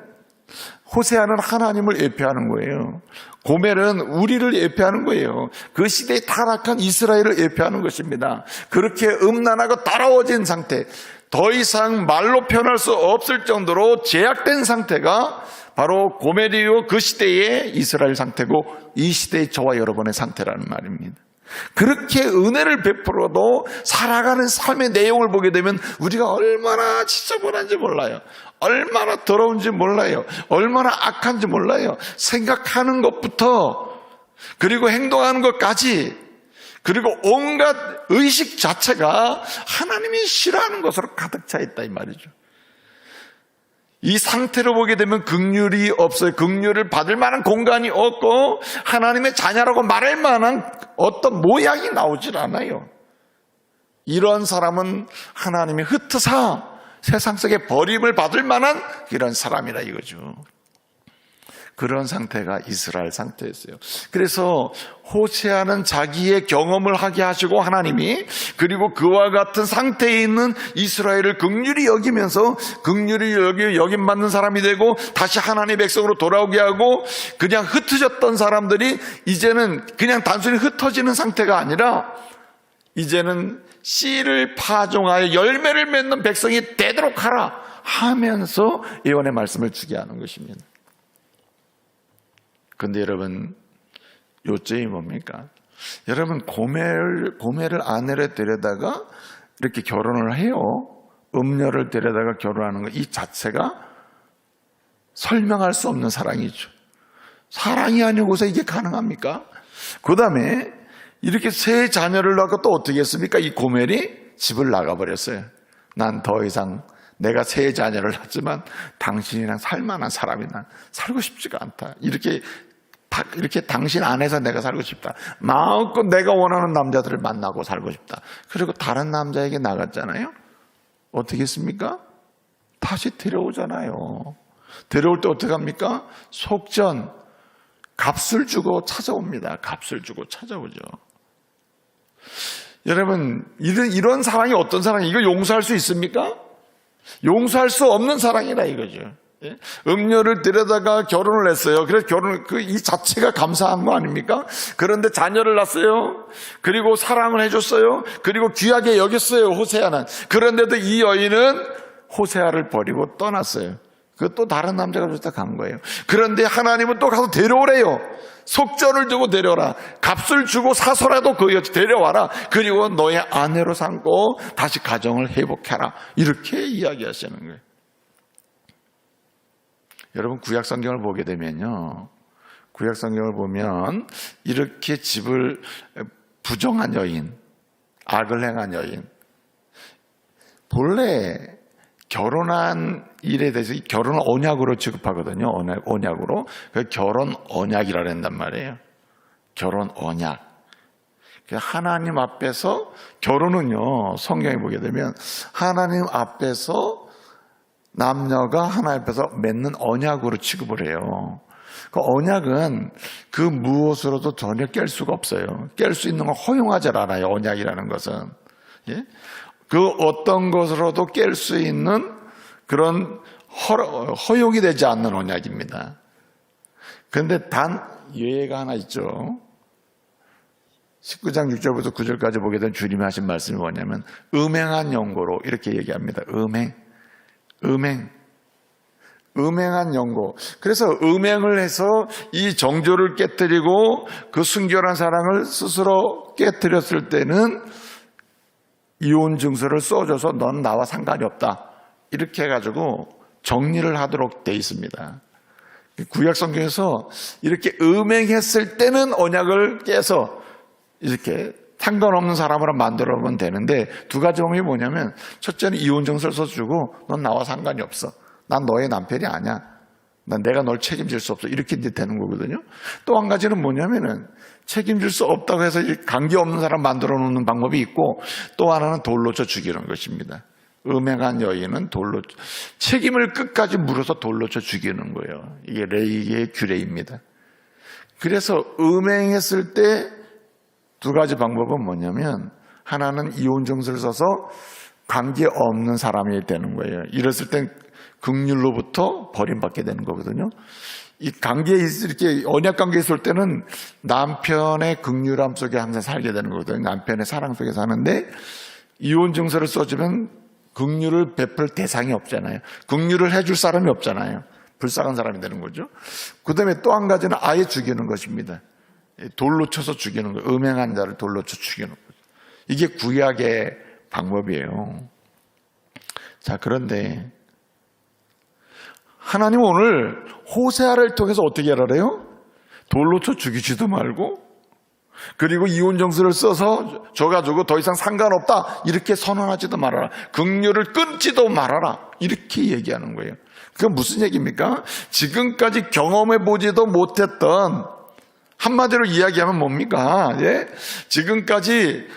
호세아는 하나님을 예표하는 거예요. 고멜은 우리를 예표하는 거예요. 그 시대에 타락한 이스라엘을 예표하는 것입니다. 그렇게 음란하고 따라워진 상태, 더 이상 말로 표현할 수 없을 정도로 제약된 상태가 바로 고멜이요 그 시대의 이스라엘 상태고 이 시대의 저와 여러분의 상태라는 말입니다. 그렇게 은혜를 베풀어도 살아가는 삶의 내용을 보게 되면 우리가 얼마나 지저분한지 몰라요. 얼마나 더러운지 몰라요. 얼마나 악한지 몰라요. 생각하는 것부터 그리고 행동하는 것까지 그리고 온갖 의식 자체가 하나님이 싫어하는 것으로 가득 차 있다 이 말이죠. 이 상태로 보게 되면 긍휼이 없어요. 긍휼을 받을 만한 공간이 없고 하나님의 자녀라고 말할 만한 어떤 모양이 나오질 않아요. 이런 사람은 하나님이 흩어서 세상 속에 버림을 받을 만한 이런 사람이라 이거죠. 그런 상태가 이스라엘 상태였어요. 그래서 호세아는 자기의 경험을 하게 하시고 하나님이 그리고 그와 같은 상태에 있는 이스라엘을 긍휼히 여기면서 긍휼히 여김받는 사람이 되고 다시 하나님의 백성으로 돌아오게 하고 그냥 흩어졌던 사람들이 이제는 그냥 단순히 흩어지는 상태가 아니라 이제는 씨를 파종하여 열매를 맺는 백성이 되도록 하라 하면서 예언의 말씀을 주게 하는 것입니다. 그런데 여러분 요점이 뭡니까? 여러분 고멜을 아내를 데려다가 이렇게 결혼을 해요. 음녀를 데려다가 결혼하는 것 이 자체가 설명할 수 없는 사랑이죠. 사랑이 아니고서 이게 가능합니까? 그 다음에 이렇게 세 자녀를 낳고 또 어떻게 했습니까? 이 고멜이 집을 나가버렸어요. 난 더 이상 내가 세 자녀를 낳지만 당신이랑 살만한 사람이 난 살고 싶지가 않다. 이렇게 당신 안에서 내가 살고 싶다. 마음껏 내가 원하는 남자들을 만나고 살고 싶다. 그리고 다른 남자에게 나갔잖아요. 어떻게 했습니까? 다시 데려오잖아요. 데려올 때 어떻게 합니까? 속전, 값을 주고 찾아옵니다. 값을 주고 찾아오죠. 여러분, 이런 사랑이 어떤 사랑이, 이거 용서할 수 있습니까? 용서할 수 없는 사랑이라 이거죠. 예? 음료를 들여다가 결혼을 했어요. 그래서 이 자체가 감사한 거 아닙니까? 그런데 자녀를 낳았어요. 그리고 사랑을 해줬어요. 그리고 귀하게 여겼어요, 호세아는. 그런데도 이 여인은 호세아를 버리고 떠났어요. 또 다른 남자가 좋다 간 거예요. 그런데 하나님은 또 가서 데려오래요. 속전을 주고 데려오라. 값을 주고 사서라도 그 여자 데려와라. 그리고 너의 아내로 삼고 다시 가정을 회복해라. 이렇게 이야기하시는 거예요. 여러분, 구약 성경을 보게 되면요, 구약 성경을 보면 이렇게 집을 부정한 여인, 악을 행한 여인, 본래 결혼한 일에 대해서 결혼을 언약으로 취급하거든요. 언약으로. 결혼 언약이라 한단 말이에요. 결혼 언약. 하나님 앞에서 결혼은요, 성경에 보게 되면 하나님 앞에서 남녀가 하나님 앞에서 맺는 언약으로 취급을 해요. 그 언약은 그 무엇으로도 전혀 깰 수가 없어요. 깰 수 있는 걸 허용하지 않아요. 언약이라는 것은. 예? 그 어떤 것으로도 깰 수 있는 그런 허용이 되지 않는 언약입니다. 그런데 단 예외가 하나 있죠. 19장 6절부터 9절까지 보게 된 주님이 하신 말씀이 뭐냐면 음행한 연고로 이렇게 얘기합니다. 음행한 연고. 그래서 음행을 해서 이 정조를 깨뜨리고 그 순결한 사랑을 스스로 깨뜨렸을 때는 이혼 증서를 써줘서 넌 나와 상관이 없다. 이렇게 해가지고 정리를 하도록 돼 있습니다. 구약 성경에서 이렇게 음행했을 때는 언약을 깨서 이렇게 상관없는 사람으로 만들어 보면 되는데, 두 가지 방법이 뭐냐면, 첫째는 이혼 증서를 써주고 넌 나와 상관이 없어. 난 너의 남편이 아니야. 난 내가 널 책임질 수 없어. 이렇게 되는 거거든요. 또 한 가지는 뭐냐면은 책임질 수 없다고 해서 관계없는 사람 만들어 놓는 방법이 있고, 또 하나는 돌로 쳐 죽이는 것입니다. 음행한 여인은 책임을 끝까지 물어서 돌로 쳐 죽이는 거예요. 이게 레이기의 규례입니다. 그래서 음행했을 때 두 가지 방법은 뭐냐면, 하나는 이혼 증서를 써서 관계없는 사람이 되는 거예요. 이랬을 땐 긍휼로부터 버림받게 되는 거거든요. 이 관계에 이렇게 언약 관계에 있을 때는 남편의 긍휼함 속에 항상 살게 되는 거거든요. 남편의 사랑 속에 사는데, 이혼 증서를 써주면 긍휼을 베풀 대상이 없잖아요. 긍휼을 해줄 사람이 없잖아요. 불쌍한 사람이 되는 거죠. 그 다음에 또 한 가지는 아예 죽이는 것입니다. 돌로 쳐서 죽이는 거예요. 음행한 자를 돌로 쳐 죽이는 거죠. 이게 구약의 방법이에요. 자, 그런데 하나님 오늘 호세아를 통해서 어떻게 하라래요? 돌로 쳐 죽이지도 말고, 그리고 이혼 정서를 써서 줘가지고 더 이상 상관없다 이렇게 선언하지도 말아라. 긍휼을 끊지도 말아라. 이렇게 얘기하는 거예요. 그건 무슨 얘기입니까? 지금까지 경험해 보지도 못했던, 한마디로 이야기하면 뭡니까? 예? 지금까지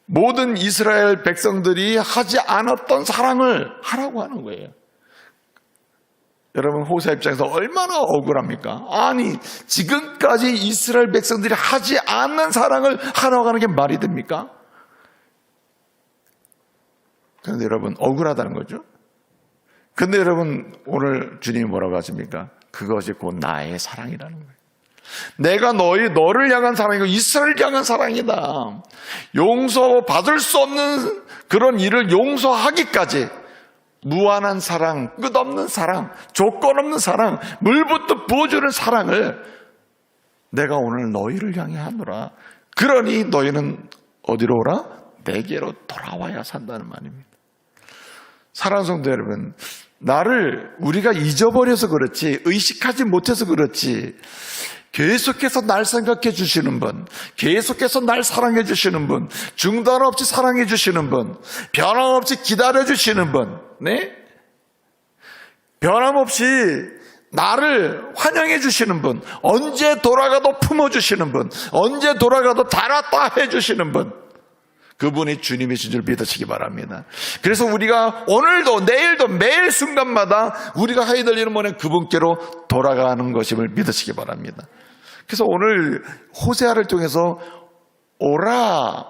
모든 이스라엘 백성들이 하지 않았던 사랑을 하라고 하는 거예요. 여러분, 호세아 입장에서 얼마나 억울합니까? 아니, 지금까지 이스라엘 백성들이 하지 않는 사랑을 하라고 하는 게 말이 됩니까? 그런데 여러분, 억울하다는 거죠. 근데 여러분, 오늘 주님이 뭐라고 하십니까? 그것이 곧 나의 사랑이라는 거예요. 내가 너를 향한 사랑이고 이스라엘을 향한 사랑이다. 용서받을 수 없는 그런 일을 용서하기까지 무한한 사랑, 끝없는 사랑, 조건 없는 사랑, 물부터 부어주는 사랑을 내가 오늘 너희를 향해 하노라. 그러니 너희는 어디로 오라? 내게로 돌아와야 산다는 말입니다. 사랑하는 성도 여러분, 나를 우리가 잊어버려서 그렇지, 의식하지 못해서 그렇지, 계속해서 날 생각해 주시는 분, 계속해서 날 사랑해 주시는 분, 중단 없이 사랑해 주시는 분, 변함없이 기다려 주시는 분, 네? 변함없이 나를 환영해 주시는 분, 언제 돌아가도 품어 주시는 분, 언제 돌아가도 잘 왔다 해 주시는 분, 그분이 주님이신 줄 믿으시기 바랍니다. 그래서 우리가 오늘도 내일도 매일 순간마다 우리가 해야 될 일은 뭐냐, 그분께로 돌아가는 것임을 믿으시기 바랍니다. 그래서 오늘 호세아를 통해서 오라,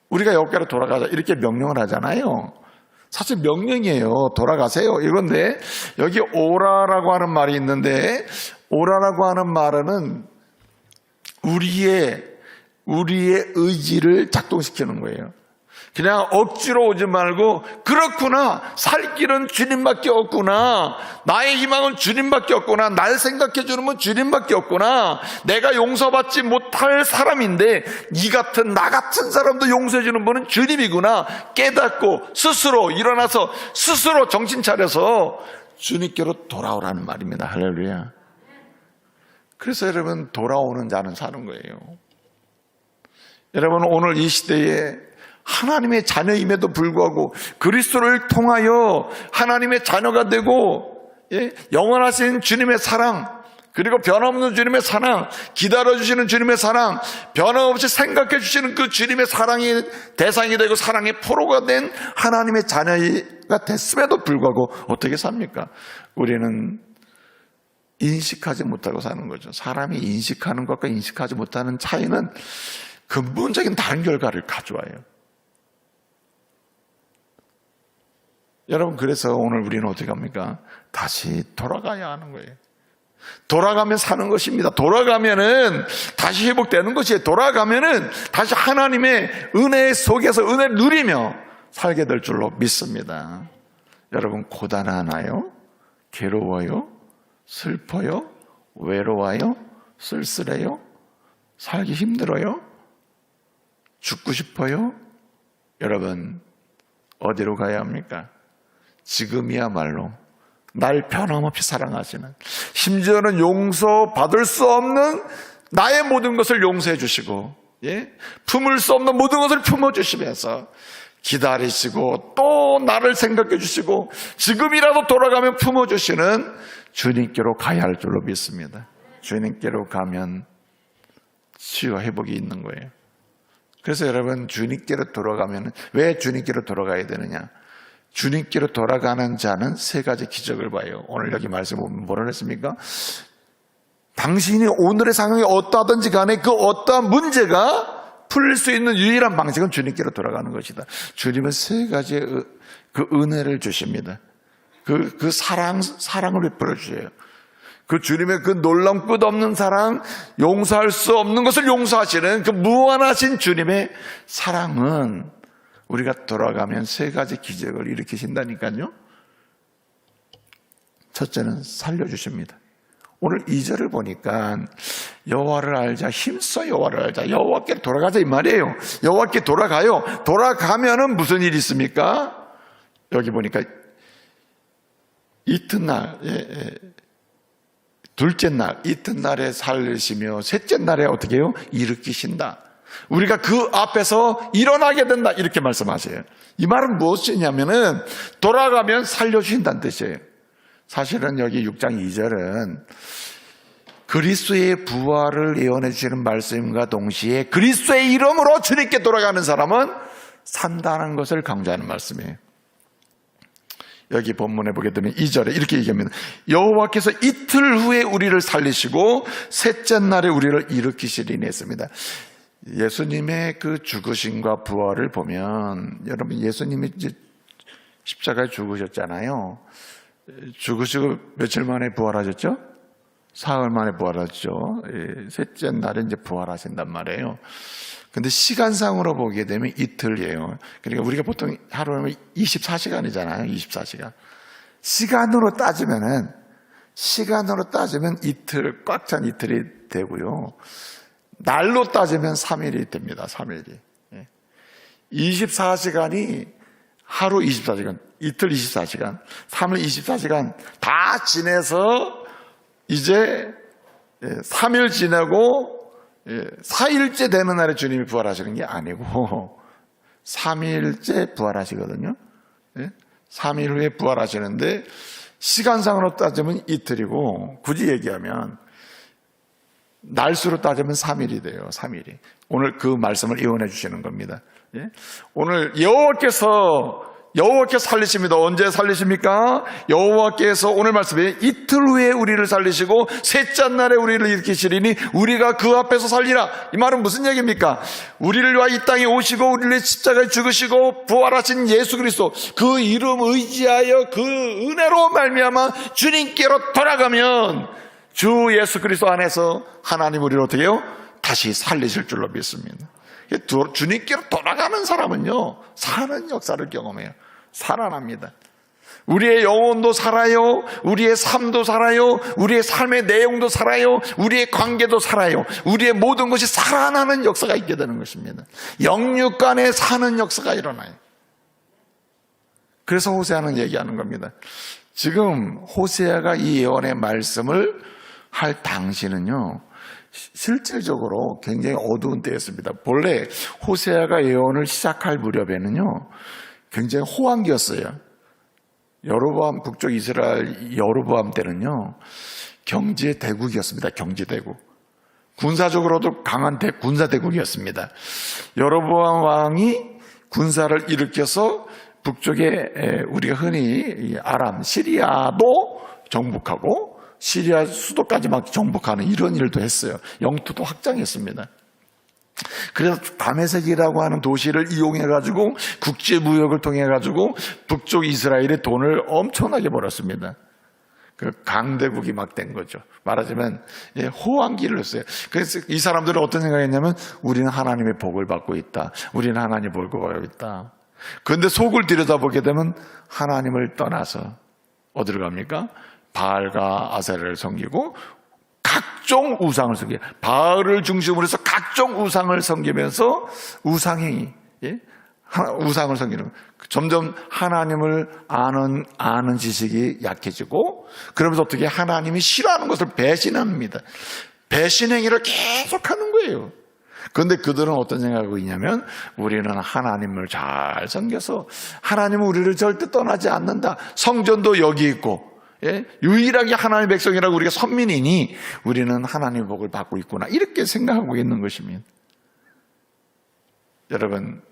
우리가 여기로 돌아가자 이렇게 명령을 하잖아요. 사실 명령이에요. 돌아가세요 이건데, 여기 오라라고 하는 말이 있는데, 오라라고 하는 말은 우리의 의지를 작동시키는 거예요. 그냥 억지로 오지 말고, 그렇구나, 살 길은 주님밖에 없구나, 나의 희망은 주님밖에 없구나, 날 생각해 주는 건 주님밖에 없구나, 내가 용서받지 못할 사람인데 이 같은 나 같은 사람도 용서해 주는 분은 주님이구나 깨닫고 스스로 일어나서 스스로 정신 차려서 주님께로 돌아오라는 말입니다. 할렐루야. 그래서 여러분, 돌아오는 자는 사는 거예요. 여러분, 오늘 이 시대에 하나님의 자녀임에도 불구하고 그리스도를 통하여 하나님의 자녀가 되고, 영원하신 주님의 사랑, 그리고 변함없는 주님의 사랑, 기다려주시는 주님의 사랑, 변함없이 생각해 주시는 그 주님의 사랑이 대상이 되고 사랑의 포로가 된 하나님의 자녀가 됐음에도 불구하고 어떻게 삽니까? 우리는 인식하지 못하고 사는 거죠. 사람이 인식하는 것과 인식하지 못하는 차이는 근본적인 다른 결과를 가져와요. 여러분, 그래서 오늘 우리는 어떻게 합니까? 다시 돌아가야 하는 거예요. 돌아가면 사는 것입니다. 돌아가면은 다시 회복되는 것이에요. 돌아가면은 다시 하나님의 은혜 속에서 은혜를 누리며 살게 될 줄로 믿습니다. 여러분, 고단하나요? 괴로워요? 슬퍼요? 외로워요? 쓸쓸해요? 살기 힘들어요? 죽고 싶어요? 여러분, 어디로 가야 합니까? 지금이야말로 날 변함없이 사랑하시는, 심지어는 용서받을 수 없는 나의 모든 것을 용서해 주시고, 품을 수 없는 모든 것을 품어주시면서 기다리시고 또 나를 생각해 주시고 지금이라도 돌아가면 품어주시는 주님께로 가야 할 줄로 믿습니다. 주님께로 가면 치유와 회복이 있는 거예요. 그래서 여러분, 주님께로 돌아가면, 왜 주님께로 돌아가야 되느냐? 주님께로 돌아가는 자는 세 가지 기적을 봐요. 오늘 여기 말씀 보면 뭐라 했습니까? 당신이 오늘의 상황이 어떠하든지 간에 그 어떠한 문제가 풀릴 수 있는 유일한 방식은 주님께로 돌아가는 것이다. 주님은 세 가지의 그 은혜를 주십니다. 그 사랑을 베풀어 주세요. 그 주님의 그 놀라운 끝없는 사랑, 용서할 수 없는 것을 용서하시는 그 무한하신 주님의 사랑은 우리가 돌아가면 세 가지 기적을 일으키신다니까요. 첫째는 살려주십니다. 오늘 2절을 보니까 여호와를 알자, 힘써 여호와를 알자, 여호와께 돌아가자 이 말이에요. 여호와께 돌아가요. 돌아가면은 무슨 일이 있습니까? 여기 보니까 이튿날, 둘째 날, 이튿날에 살리시며 셋째 날에 어떻게 해요? 일으키신다. 우리가 그 앞에서 일어나게 된다, 이렇게 말씀하세요. 이 말은 무엇이냐면은 돌아가면 살려주신다는 뜻이에요. 사실은 여기 6장 2절은 그리스도의 부활을 예언해 주시는 말씀과 동시에 그리스도의 이름으로 주님께 돌아가는 사람은 산다는 것을 강조하는 말씀이에요. 여기 본문에 보게 되면 2절에 이렇게 얘기합니다. 여호와께서 이틀 후에 우리를 살리시고 셋째 날에 우리를 일으키시리니 했습니다. 예수님의 그 죽으심과 부활을 보면, 여러분, 예수님이 이제 십자가에 죽으셨잖아요. 죽으시고 며칠 만에 부활하셨죠? 사흘 만에 부활하셨죠. 셋째 날에 이제 부활하신단 말이에요. 근데 시간상으로 보게 되면 이틀이에요. 그러니까 우리가 보통 하루에 24시간이잖아요. 24시간. 시간으로 따지면 이틀, 꽉 찬 이틀이 되고요. 날로 따지면 3일이 됩니다. 3일이. 24시간이 하루 24시간, 이틀 24시간, 3일 24시간 다 지내서 이제 3일 지내고 4일째 되는 날에 주님이 부활하시는 게 아니고 3일째 부활하시거든요. 3일 후에 부활하시는데 시간상으로 따지면 이틀이고 굳이 얘기하면 날수로 따지면 3일이 돼요. 3일이. 오늘 그 말씀을 예언해 주시는 겁니다. 오늘 여호와께서 살리십니다. 언제 살리십니까? 여호와께서 오늘 말씀에 이틀 후에 우리를 살리시고 셋째 날에 우리를 일으키시리니 우리가 그 앞에서 살리라. 이 말은 무슨 얘기입니까? 우리를 위하여 이 땅에 오시고 우리를 십자가에 죽으시고 부활하신 예수 그리스도 그 이름 의지하여 그 은혜로 말미암아 주님께로 돌아가면 주 예수 그리스도 안에서 하나님 우리를 어떻게 해요? 다시 살리실 줄로 믿습니다. 주님께로 돌아가는 사람은요, 사는 역사를 경험해요. 살아납니다. 우리의 영혼도 살아요. 우리의 삶도 살아요. 우리의 삶의 내용도 살아요. 우리의 관계도 살아요. 우리의 모든 것이 살아나는 역사가 있게 되는 것입니다. 영육 간에 사는 역사가 일어나요. 그래서 호세아는 얘기하는 겁니다. 지금 호세아가 이 예언의 말씀을 할 당시는요, 실질적으로 굉장히 어두운 때였습니다. 본래 호세아가 예언을 시작할 무렵에는요, 굉장히 호황기였어요. 여로보암 북쪽 이스라엘 여로보암 때는요, 경제 대국이었습니다. 경제 대국. 군사적으로도 강한 군사 대국이었습니다. 여로보암 왕이 군사를 일으켜서 북쪽에 우리가 흔히 아람, 시리아도 정복하고 시리아 수도까지 막 정복하는 이런 일도 했어요. 영토도 확장했습니다. 그래서 다메섹이라고 하는 도시를 이용해가지고 국제무역을 통해가지고 북쪽 이스라엘의 돈을 엄청나게 벌었습니다. 그 강대국이 막 된 거죠. 말하자면 호황기를 했어요. 그래서 이 사람들은 어떤 생각했냐면 우리는 하나님의 복을 받고 있다. 우리는 하나님의 복을 받고 있다. 그런데 속을 들여다보게 되면 하나님을 떠나서 어디로 갑니까? 바알과 아세라를 섬기고 각종 우상을 섬기고 바알을 중심으로 해서 각종 우상을 섬기면서 우상행위, 우상을 섬기는 점점 하나님을 아는 지식이 약해지고 그러면서 어떻게 하나님이 싫어하는 것을 배신합니다. 배신행위를 계속하는 거예요. 그런데 그들은 어떤 생각하고 있냐면 우리는 하나님을 잘 섬겨서 하나님은 우리를 절대 떠나지 않는다. 성전도 여기 있고 유일하게 하나님의 백성이라고 우리가 선민이니 우리는 하나님의 복을 받고 있구나. 이렇게 생각하고 있는 것입니다. 여러분,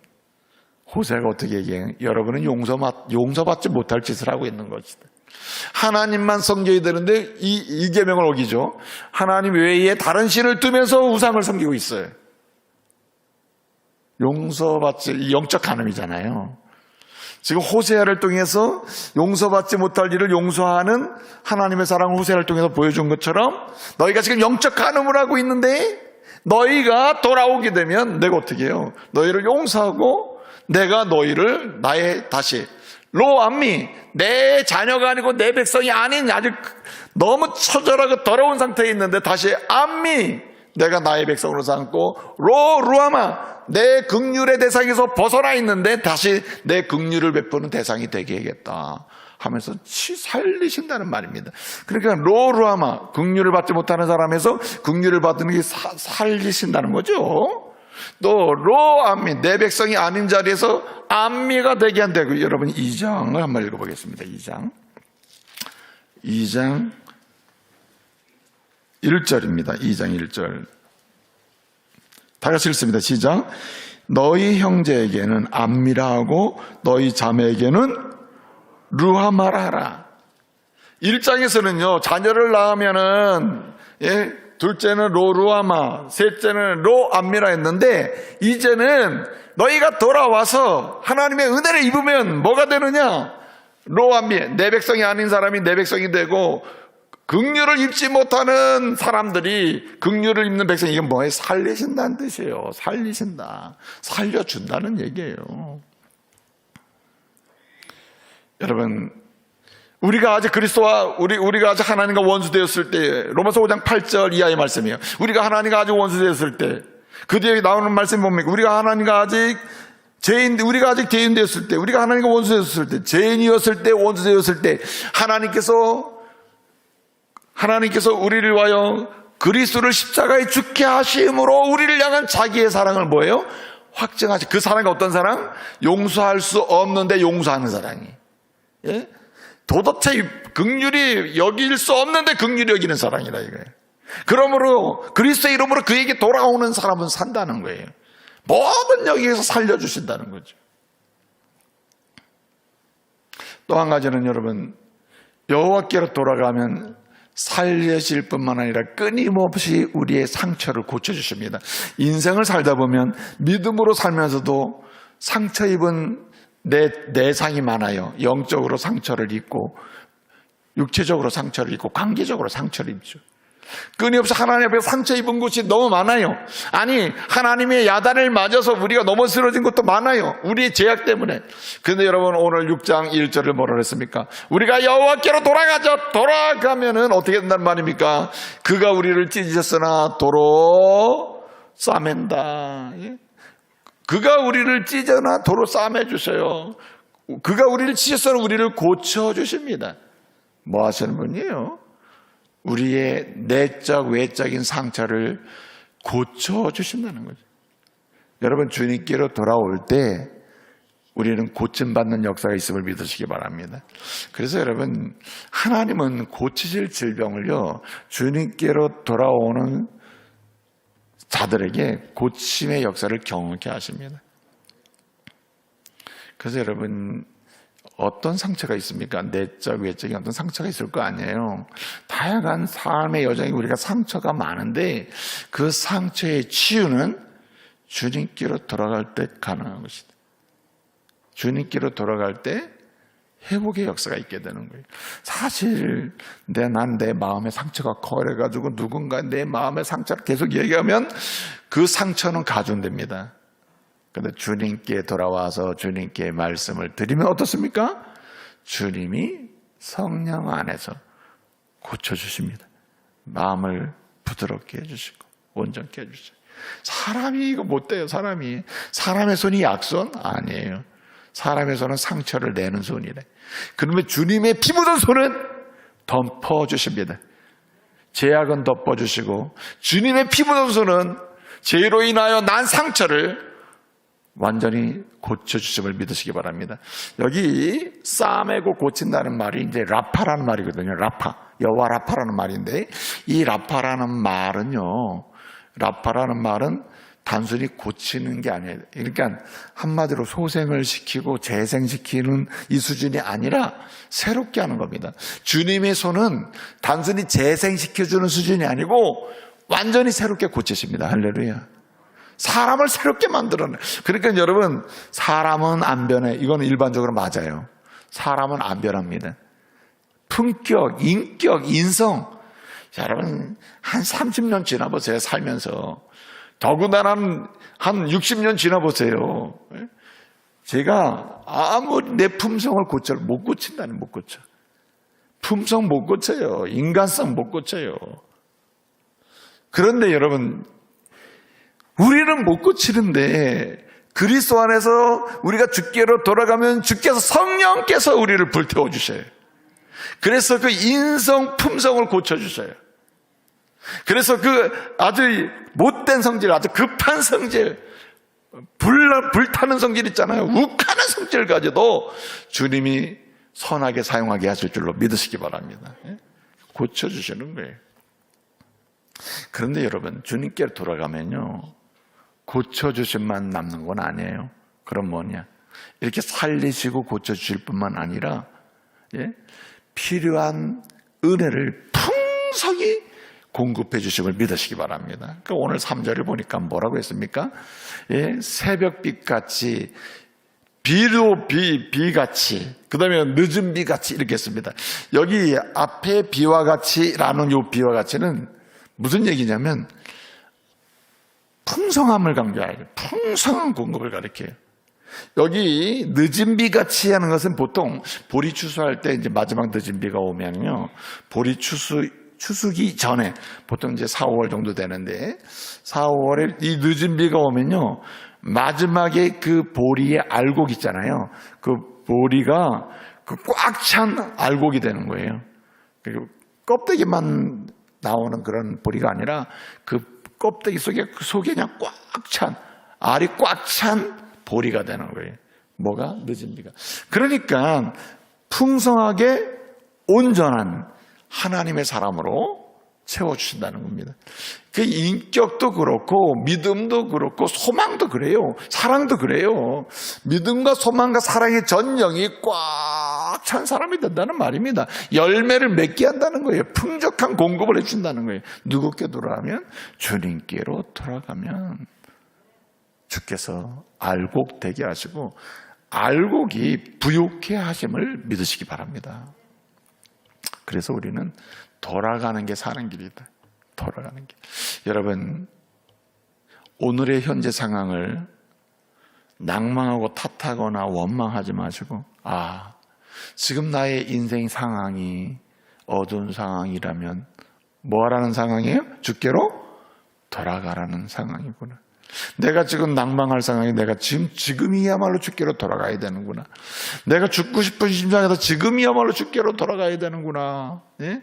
호세아가 어떻게 얘기해요? 여러분은 용서받지 못할 짓을 하고 있는 것이다. 하나님만 섬겨야 되는데 이 계명을 어기죠. 하나님 외에 다른 신을 뜨면서 우상을 섬기고 있어요. 용서받지, 영적 간음이잖아요. 지금 호세아를 통해서 용서받지 못할 일을 용서하는 하나님의 사랑을 호세아를 통해서 보여준 것처럼 너희가 지금 영적 간음을 하고 있는데 너희가 돌아오게 되면 내가 어떻게 해요? 너희를 용서하고 내가 너희를 나의 다시 로암미 내 자녀가 아니고 내 백성이 아닌 아직 너무 처절하고 더러운 상태에 있는데 다시 암미 내가 나의 백성으로 삼고 루아마 내 긍휼의 대상에서 벗어나 있는데 다시 내 긍휼을 베푸는 대상이 되게 하겠다 하면서 살리신다는 말입니다. 그러니까 루아마 긍휼을 받지 못하는 사람에서 긍휼을 받는 게 살리신다는 거죠. 또 로암미 내 백성이 아닌 자리에서 암미가 되게 한다고. 여러분 2장을 한번 읽어보겠습니다. 2장 1절입니다. 2장 1절 다 같이 읽습니다. 시작. 너희 형제에게는 암미라 하고 너희 자매에게는 루하마라 하라. 1장에서는요 자녀를 낳으면은 둘째는 로루아마, 셋째는 로암미라 했는데 이제는 너희가 돌아와서 하나님의 은혜를 입으면 뭐가 되느냐? 로암미, 내 백성이 아닌 사람이 내 백성이 되고 긍휼을 입지 못하는 사람들이 긍휼을 입는 백성이 이게 뭐예요? 살리신다는 뜻이에요. 살리신다. 살려준다는 얘기예요. 여러분 우리가 아직 그리스도와 우리가 아직 하나님과 원수되었을 때 로마서 5장 8절 이하의 말씀이에요. 우리가 하나님과 아직 원수되었을 때 그 뒤에 나오는 말씀이 뭡니까? 우리가 하나님과 아직 우리가 아직 죄인되었을 때 우리가 하나님과 원수되었을 때 죄인이었을 때 원수되었을 때 하나님께서 우리를 위하여 그리스도를 십자가에 죽게 하심으로 우리를 향한 자기의 사랑을 뭐예요? 확증하시. 그 사랑이 어떤 사랑? 용서할 수 없는데 용서하는 사랑이. 예? 도대체 긍휼히 여길 수 없는데 긍휼히 여기는 사랑이다 이거예요. 그러므로 그리스도의 이름으로 그에게 돌아오는 사람은 산다는 거예요. 모든 여기에서 살려주신다는 거죠. 또 한 가지는 여러분, 여호와께로 돌아가면 살려질 뿐만 아니라 끊임없이 우리의 상처를 고쳐주십니다. 인생을 살다 보면 믿음으로 살면서도 상처 입은 내상이 많아요. 영적으로 상처를 입고 육체적으로 상처를 입고 관계적으로 상처를 입죠. 끊임없이 하나님 앞에 상처 입은 곳이 너무 많아요. 아니, 하나님의 야단을 맞아서 우리가 넘어뜨려진 것도 많아요. 우리의 죄악 때문에. 그런데 여러분, 오늘 6장 1절을 뭐라 그랬습니까? 우리가 여호와께로 돌아가자. 돌아가면은 어떻게 된다는 말입니까? 그가 우리를 찢으셨으나 도로 싸맨다. 예? 그가 우리를 찢으나 도로 싸매주세요. 그가 우리를 찢었으나 우리를 고쳐주십니다. 뭐 하시는 분이에요? 우리의 내적 외적인 상처를 고쳐주신다는 거죠. 여러분, 주님께로 돌아올 때 우리는 고침받는 역사가 있음을 믿으시기 바랍니다. 그래서 여러분, 하나님은 고치실 질병을요, 주님께로 돌아오는 자들에게 고침의 역사를 경험케 하십니다. 그래서 여러분, 어떤 상처가 있습니까? 내적, 외적인 어떤 상처가 있을 거 아니에요. 다양한 삶의 여정에 우리가 상처가 많은데 그 상처의 치유는 주님께로 돌아갈 때 가능한 것이다. 주님께로 돌아갈 때 회복의 역사가 있게 되는 거예요. 사실 난 내 마음의 상처가 커래가지고 누군가 내 마음의 상처를 계속 얘기하면 그 상처는 가중됩니다. 그런데 주님께 돌아와서 주님께 말씀을 드리면 어떻습니까? 주님이 성령 안에서 고쳐주십니다. 마음을 부드럽게 해주시고 온전케 해주시고. 사람이 이거 못 돼요. 사람의 손이 약손? 아니에요. 사람의 손은 상처를 내는 손이래. 그러면 주님의 피 묻은 손은 덮어주십니다. 죄악은 덮어주시고 주님의 피 묻은 손은 죄로 인하여 난 상처를 완전히 고쳐주심을 믿으시기 바랍니다. 여기 싸매고 고친다는 말이 이제 라파라는 말이거든요. 라파, 여호와 라파라는 말인데 이 라파라는 말은 단순히 고치는 게 아니에요. 그러니까 한마디로 소생을 시키고 재생시키는 이 수준이 아니라 새롭게 하는 겁니다. 주님의 손은 단순히 재생시켜주는 수준이 아니고 완전히 새롭게 고치십니다. 할렐루야. 사람을 새롭게 만들어내. 그러니까 여러분, 사람은 안 변해. 이거는 일반적으로 맞아요. 사람은 안 변합니다. 품격, 인격, 인성. 여러분, 한 30년 지나보세요. 살면서. 더군다나 한 60년 지나보세요. 제가 아무리 내 품성을 못 고쳐. 품성 못 고쳐요. 인간성 못 고쳐요. 그런데 여러분, 우리는 못 고치는데 그리스도 안에서 우리가 주께로 돌아가면 주께서 성령께서 우리를 불태워 주셔요. 그래서 그 인성 품성을 고쳐주셔요. 그래서 그 아주 못된 성질, 아주 급한 성질, 불타는 성질 있잖아요. 욱하는 성질 가지고 주님이 선하게 사용하게 하실 줄로 믿으시기 바랍니다. 고쳐주시는 거예요. 그런데 여러분, 주님께로 돌아가면요, 고쳐주심만 남는 건 아니에요. 그럼 뭐냐? 이렇게 살리시고 고쳐주실 뿐만 아니라 필요한 은혜를 풍성히 공급해 주심을 믿으시기 바랍니다. 그러니까 오늘 3절을 보니까 뭐라고 했습니까? 새벽빛같이, 비도 비같이, 그 다음에 늦은 비같이 이렇게 했습니다. 여기 앞에 비와 같이라는 이 비와 같이는 무슨 얘기냐면 풍성함을 강조해요. 풍성한 공급을 가리켜요. 여기 늦은 비같이 하는 것은 보통 보리 추수할 때 이제 마지막 늦은 비가 오면요, 보리 추수기 전에 보통 이제 4, 5월 정도 되는데 4, 5월에 이 늦은 비가 오면요, 마지막에 그 보리의 알곡 있잖아요. 그 보리가 그 꽉 찬 알곡이 되는 거예요. 그리고 껍데기만 나오는 그런 보리가 아니라 그 껍데기 속에 그냥 꽉 찬, 알이 꽉 찬 보리가 되는 거예요. 뭐가? 늦은 비가. 그러니까 풍성하게 온전한 하나님의 사람으로 채워주신다는 겁니다. 그 인격도 그렇고 믿음도 그렇고 소망도 그래요. 사랑도 그래요. 믿음과 소망과 사랑의 전령이 꽉 찬 사람이 된다는 말입니다. 열매를 맺게 한다는 거예요. 풍족한 공급을 해준다는 거예요. 누구께 돌아가면? 주님께로 돌아가면 주께서 알곡되게 하시고 알곡이 부욕해 하심을 믿으시기 바랍니다. 그래서 우리는 돌아가는 게 사는 길이다. 돌아가는 길. 여러분, 오늘의 현재 상황을 낭망하고 탓하거나 원망하지 마시고, 지금 나의 인생 상황이 어두운 상황이라면 뭐 하라는 상황이에요? 주께로 돌아가라는 상황이구나. 내가 지금 낭망할 상황이 내가 지금이야말로 주께로 돌아가야 되는구나. 내가 죽고 싶은 심정에서 지금이야말로 주께로 돌아가야 되는구나. 예?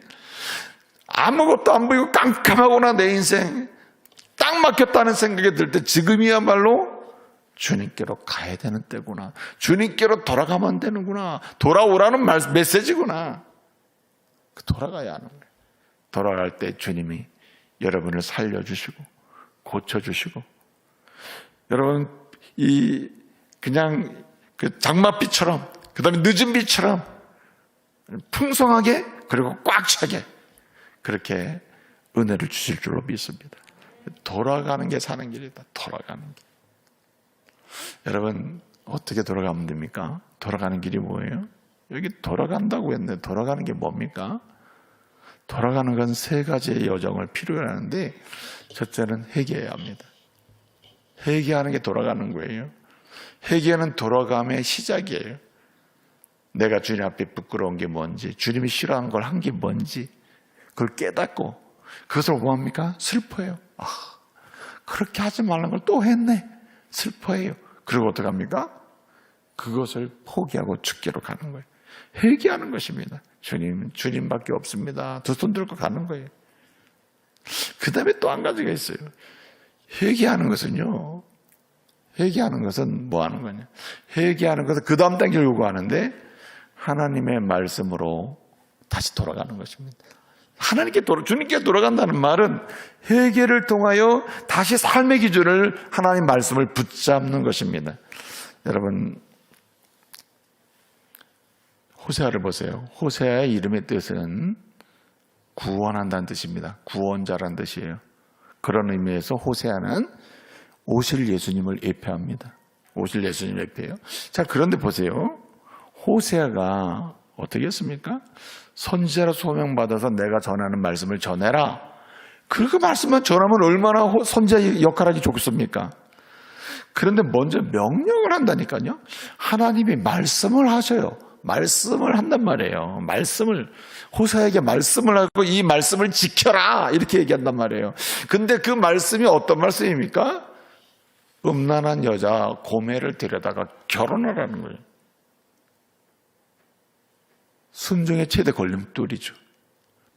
아무것도 안 보이고 깜깜하구나. 내 인생 딱 막혔다는 생각이 들 때 지금이야말로 주님께로 가야 되는 때구나. 주님께로 돌아가면 되는구나. 돌아오라는 메시지구나. 돌아가야 하는 거예요. 돌아갈 때 주님이 여러분을 살려주시고 고쳐주시고, 여러분 그냥 그 장맛비처럼, 그 다음에 늦은 비처럼 풍성하게 그리고 꽉 차게 그렇게 은혜를 주실 줄로 믿습니다. 돌아가는 게 사는 길이다. 돌아가는 길. 여러분, 어떻게 돌아가면 됩니까? 돌아가는 길이 뭐예요? 여기 돌아간다고 했는데 돌아가는 게 뭡니까? 돌아가는 건 세 가지의 여정을 필요로 하는데, 첫째는 회개해야 합니다. 회개하는 게 돌아가는 거예요. 회개는 돌아감의 시작이에요. 내가 주님 앞에 부끄러운 게 뭔지, 주님이 싫어하는 걸 한 게 뭔지 그걸 깨닫고 그것을 뭐합니까? 슬퍼해요. 그렇게 하지 말라는 걸 또 했네. 슬퍼해요. 그리고 어떡합니까? 그것을 포기하고 주께로 가는 거예요. 회개하는 것입니다. 주님밖에 없습니다. 두 손 들고 가는 거예요. 그 다음에 또 한 가지가 있어요. 회개하는 것은요, 회개하는 것은 뭐 하는 거냐? 회개하는 것은 그 다음 단계를 요구하는데, 하나님의 말씀으로 다시 돌아가는 것입니다. 주님께 돌아간다는 말은 회개를 통하여 다시 삶의 기준을, 하나님 말씀을 붙잡는 것입니다. 여러분, 호세아를 보세요. 호세아의 이름의 뜻은 구원한다는 뜻입니다. 구원자라는 뜻이에요. 그런 의미에서 호세아는 오실 예수님을 예표합니다. 오실 예수님을 예표해요. 자, 그런데 보세요. 호세아가 어떻게 했습니까? 선지자로 소명받아서 내가 전하는 말씀을 전해라. 그 말씀만 전하면 얼마나 선지자의 역할하기 좋겠습니까? 그런데 먼저 명령을 한다니까요. 하나님이 말씀을 하셔요. 말씀을 한단 말이에요. 호세아에게 말씀을 하고 이 말씀을 지켜라 이렇게 얘기한단 말이에요. 근데 그 말씀이 어떤 말씀입니까? 음란한 여자 고멜을 데려다가 결혼하라는 거예요. 순종의 최대 걸림돌이죠.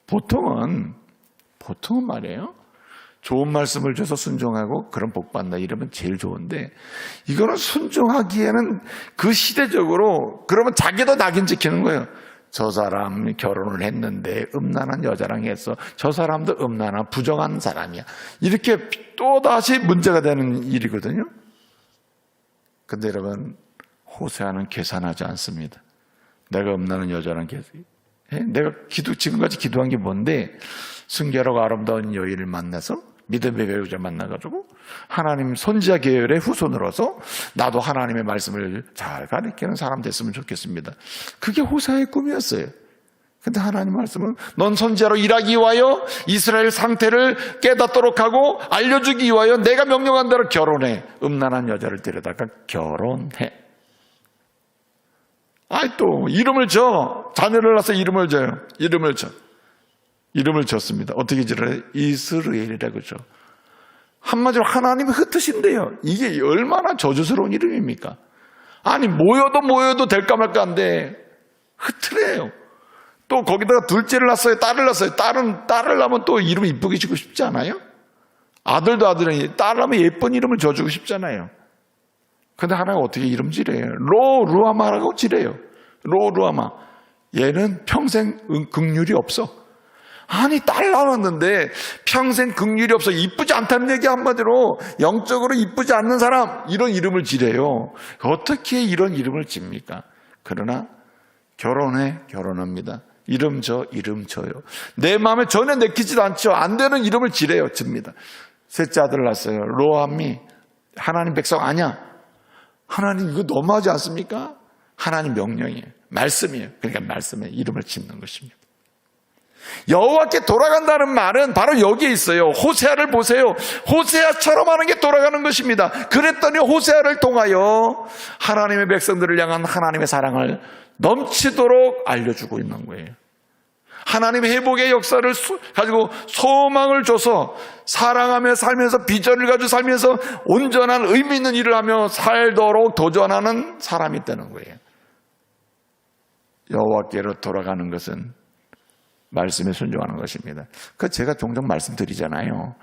보통은 말이에요. 좋은 말씀을 줘서 순종하고 그런 복 받는다 이러면 제일 좋은데, 이거는 순종하기에는 그 시대적으로 그러면 자기도 낙인 찍히는 거예요. 저 사람 결혼을 했는데 음란한 여자랑 해서 저 사람도 음란한 부정한 사람이야. 이렇게 또다시 문제가 되는 일이거든요. 근데 여러분, 호세아는 계산하지 않습니다. 내가 음란한 여자랑 내가 지금까지 기도한 게 뭔데, 순결하고 아름다운 여인을 만나서 믿음의 배우자 만나가지고 하나님 선지자 계열의 후손으로서 나도 하나님의 말씀을 잘 가르치는 사람 됐으면 좋겠습니다. 그게 호세아의 꿈이었어요. 근데 하나님 말씀은 넌 선지자로 일하기 위하여 이스라엘 상태를 깨닫도록 하고 알려주기 위하여 내가 명령한 대로 결혼해. 음란한 여자를 데려다가 결혼해. 또 이름을 줘. 자녀를 낳아서 이름을 줘요. 이름을 줬습니다. 어떻게 지어요? 이스라엘이라고 죠. 한마디로 하나님이 흩으신대요. 이게 얼마나 저주스러운 이름입니까? 아니 모여도 될까 말까인데 흩으래요. 또 거기다가 둘째를 낳았어요. 딸을 낳았어요. 딸을 낳으면 또 이름 이쁘게 짓고 싶지 않아요? 아들도 아들이 딸 낳으면 예쁜 이름을 줘주고 싶잖아요. 근데 하나가 어떻게 이름 지래요? 루아마라고 지래요. 루아마. 얘는 평생 긍휼이 없어. 아니, 딸 낳았는데 평생 긍휼이 없어. 이쁘지 않다는 얘기 한마디로 영적으로 이쁘지 않는 사람, 이런 이름을 지래요. 어떻게 이런 이름을 집니까? 그러나 결혼합니다. 이름 줘요. 내 마음에 전혀 내키지도 않죠. 안 되는 이름을 지래요. 집니다. 셋째 아들을 낳았어요. 로암이 하나님 백성 아니야. 하나님 이거 너무하지 않습니까? 하나님 명령이에요. 말씀이에요. 그러니까 말씀에 이름을 짓는 것입니다. 여호와께 돌아간다는 말은 바로 여기에 있어요. 호세아를 보세요. 호세아처럼 하는 게 돌아가는 것입니다. 그랬더니 호세아를 통하여 하나님의 백성들을 향한 하나님의 사랑을 넘치도록 알려주고 있는 거예요. 하나님의 회복의 역사를 가지고 소망을 줘서 사랑하며 살면서 비전을 가지고 살면서 온전한 의미 있는 일을 하며 살도록 도전하는 사람이 되는 거예요. 여호와께로 돌아가는 것은 말씀에 순종하는 것입니다. 그 제가 종종 말씀드리잖아요.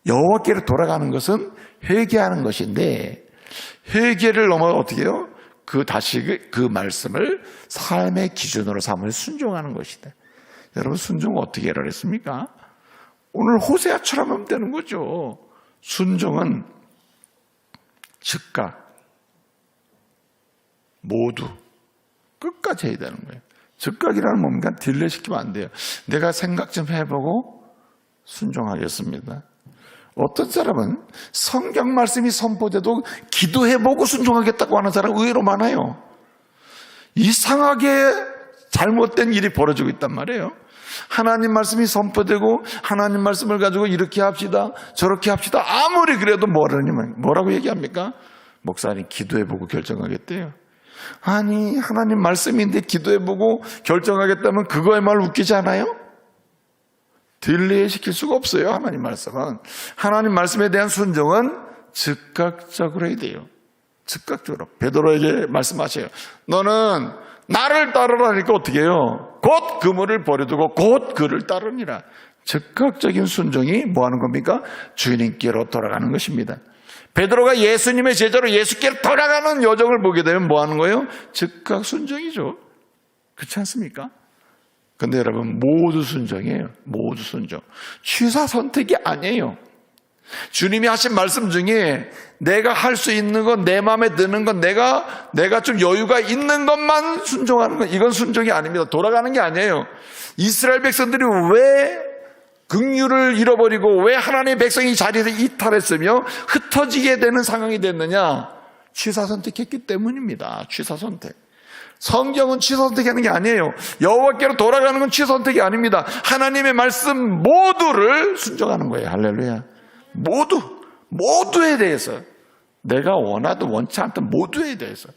여호와께로 돌아가는 것은 회개하는 것인데 회개를 넘어 어떻게 해요? 다시 그 말씀을 삶의 기준으로 삼아 순종하는 것이다. 여러분 순종은 어떻게 하라 그랬습니까? 오늘 호세아처럼 하면 되는 거죠. 순종은 즉각 모두 끝까지 해야 되는 거예요. 즉각이라는 뭡니까? 딜레이 시키면 안 돼요. 내가 생각 좀 해보고 순종하겠습니다. 어떤 사람은 성경 말씀이 선포돼도 기도해보고 순종하겠다고 하는 사람 의외로 많아요. 이상하게 잘못된 일이 벌어지고 있단 말이에요. 하나님 말씀이 선포되고 하나님 말씀을 가지고 이렇게 합시다 저렇게 합시다 아무리 그래도 뭐라고 얘기합니까? 목사님 기도해보고 결정하겠대요. 아니 하나님 말씀인데 기도해보고 결정하겠다면 그거야말로 웃기지 않아요? 딜레이 시킬 수가 없어요. 하나님 말씀은. 하나님 말씀에 대한 순종은 즉각적으로 해야 돼요. 즉각적으로. 베드로에게 말씀하세요. 너는 나를 따르라니까 어떻게 해요? 곧 그물을 버려두고 곧 그를 따르니라. 즉각적인 순종이 뭐 하는 겁니까? 주님께로 돌아가는 것입니다. 베드로가 예수님의 제자로 예수께로 돌아가는 여정을 보게 되면 뭐 하는 거예요? 즉각 순종이죠. 그렇지 않습니까? 근데 여러분 모두 순종이에요. 모두 순종. 취사 선택이 아니에요. 주님이 하신 말씀 중에 내가 할 수 있는 건, 내 마음에 드는 건, 내가 좀 여유가 있는 것만 순종하는 건, 이건 순종이 아닙니다. 돌아가는 게 아니에요. 이스라엘 백성들이 왜 긍휼을 잃어버리고 왜 하나님의 백성이 자리에서 이탈했으며 흩어지게 되는 상황이 됐느냐? 취사 선택했기 때문입니다. 취사 선택. 성경은 취사 선택하는 게 아니에요. 여호와께로 돌아가는 건 취사 선택이 아닙니다. 하나님의 말씀 모두를 순종하는 거예요. 할렐루야. 모두에 대해서 내가 원하든 원치 않든 모두에 대해서.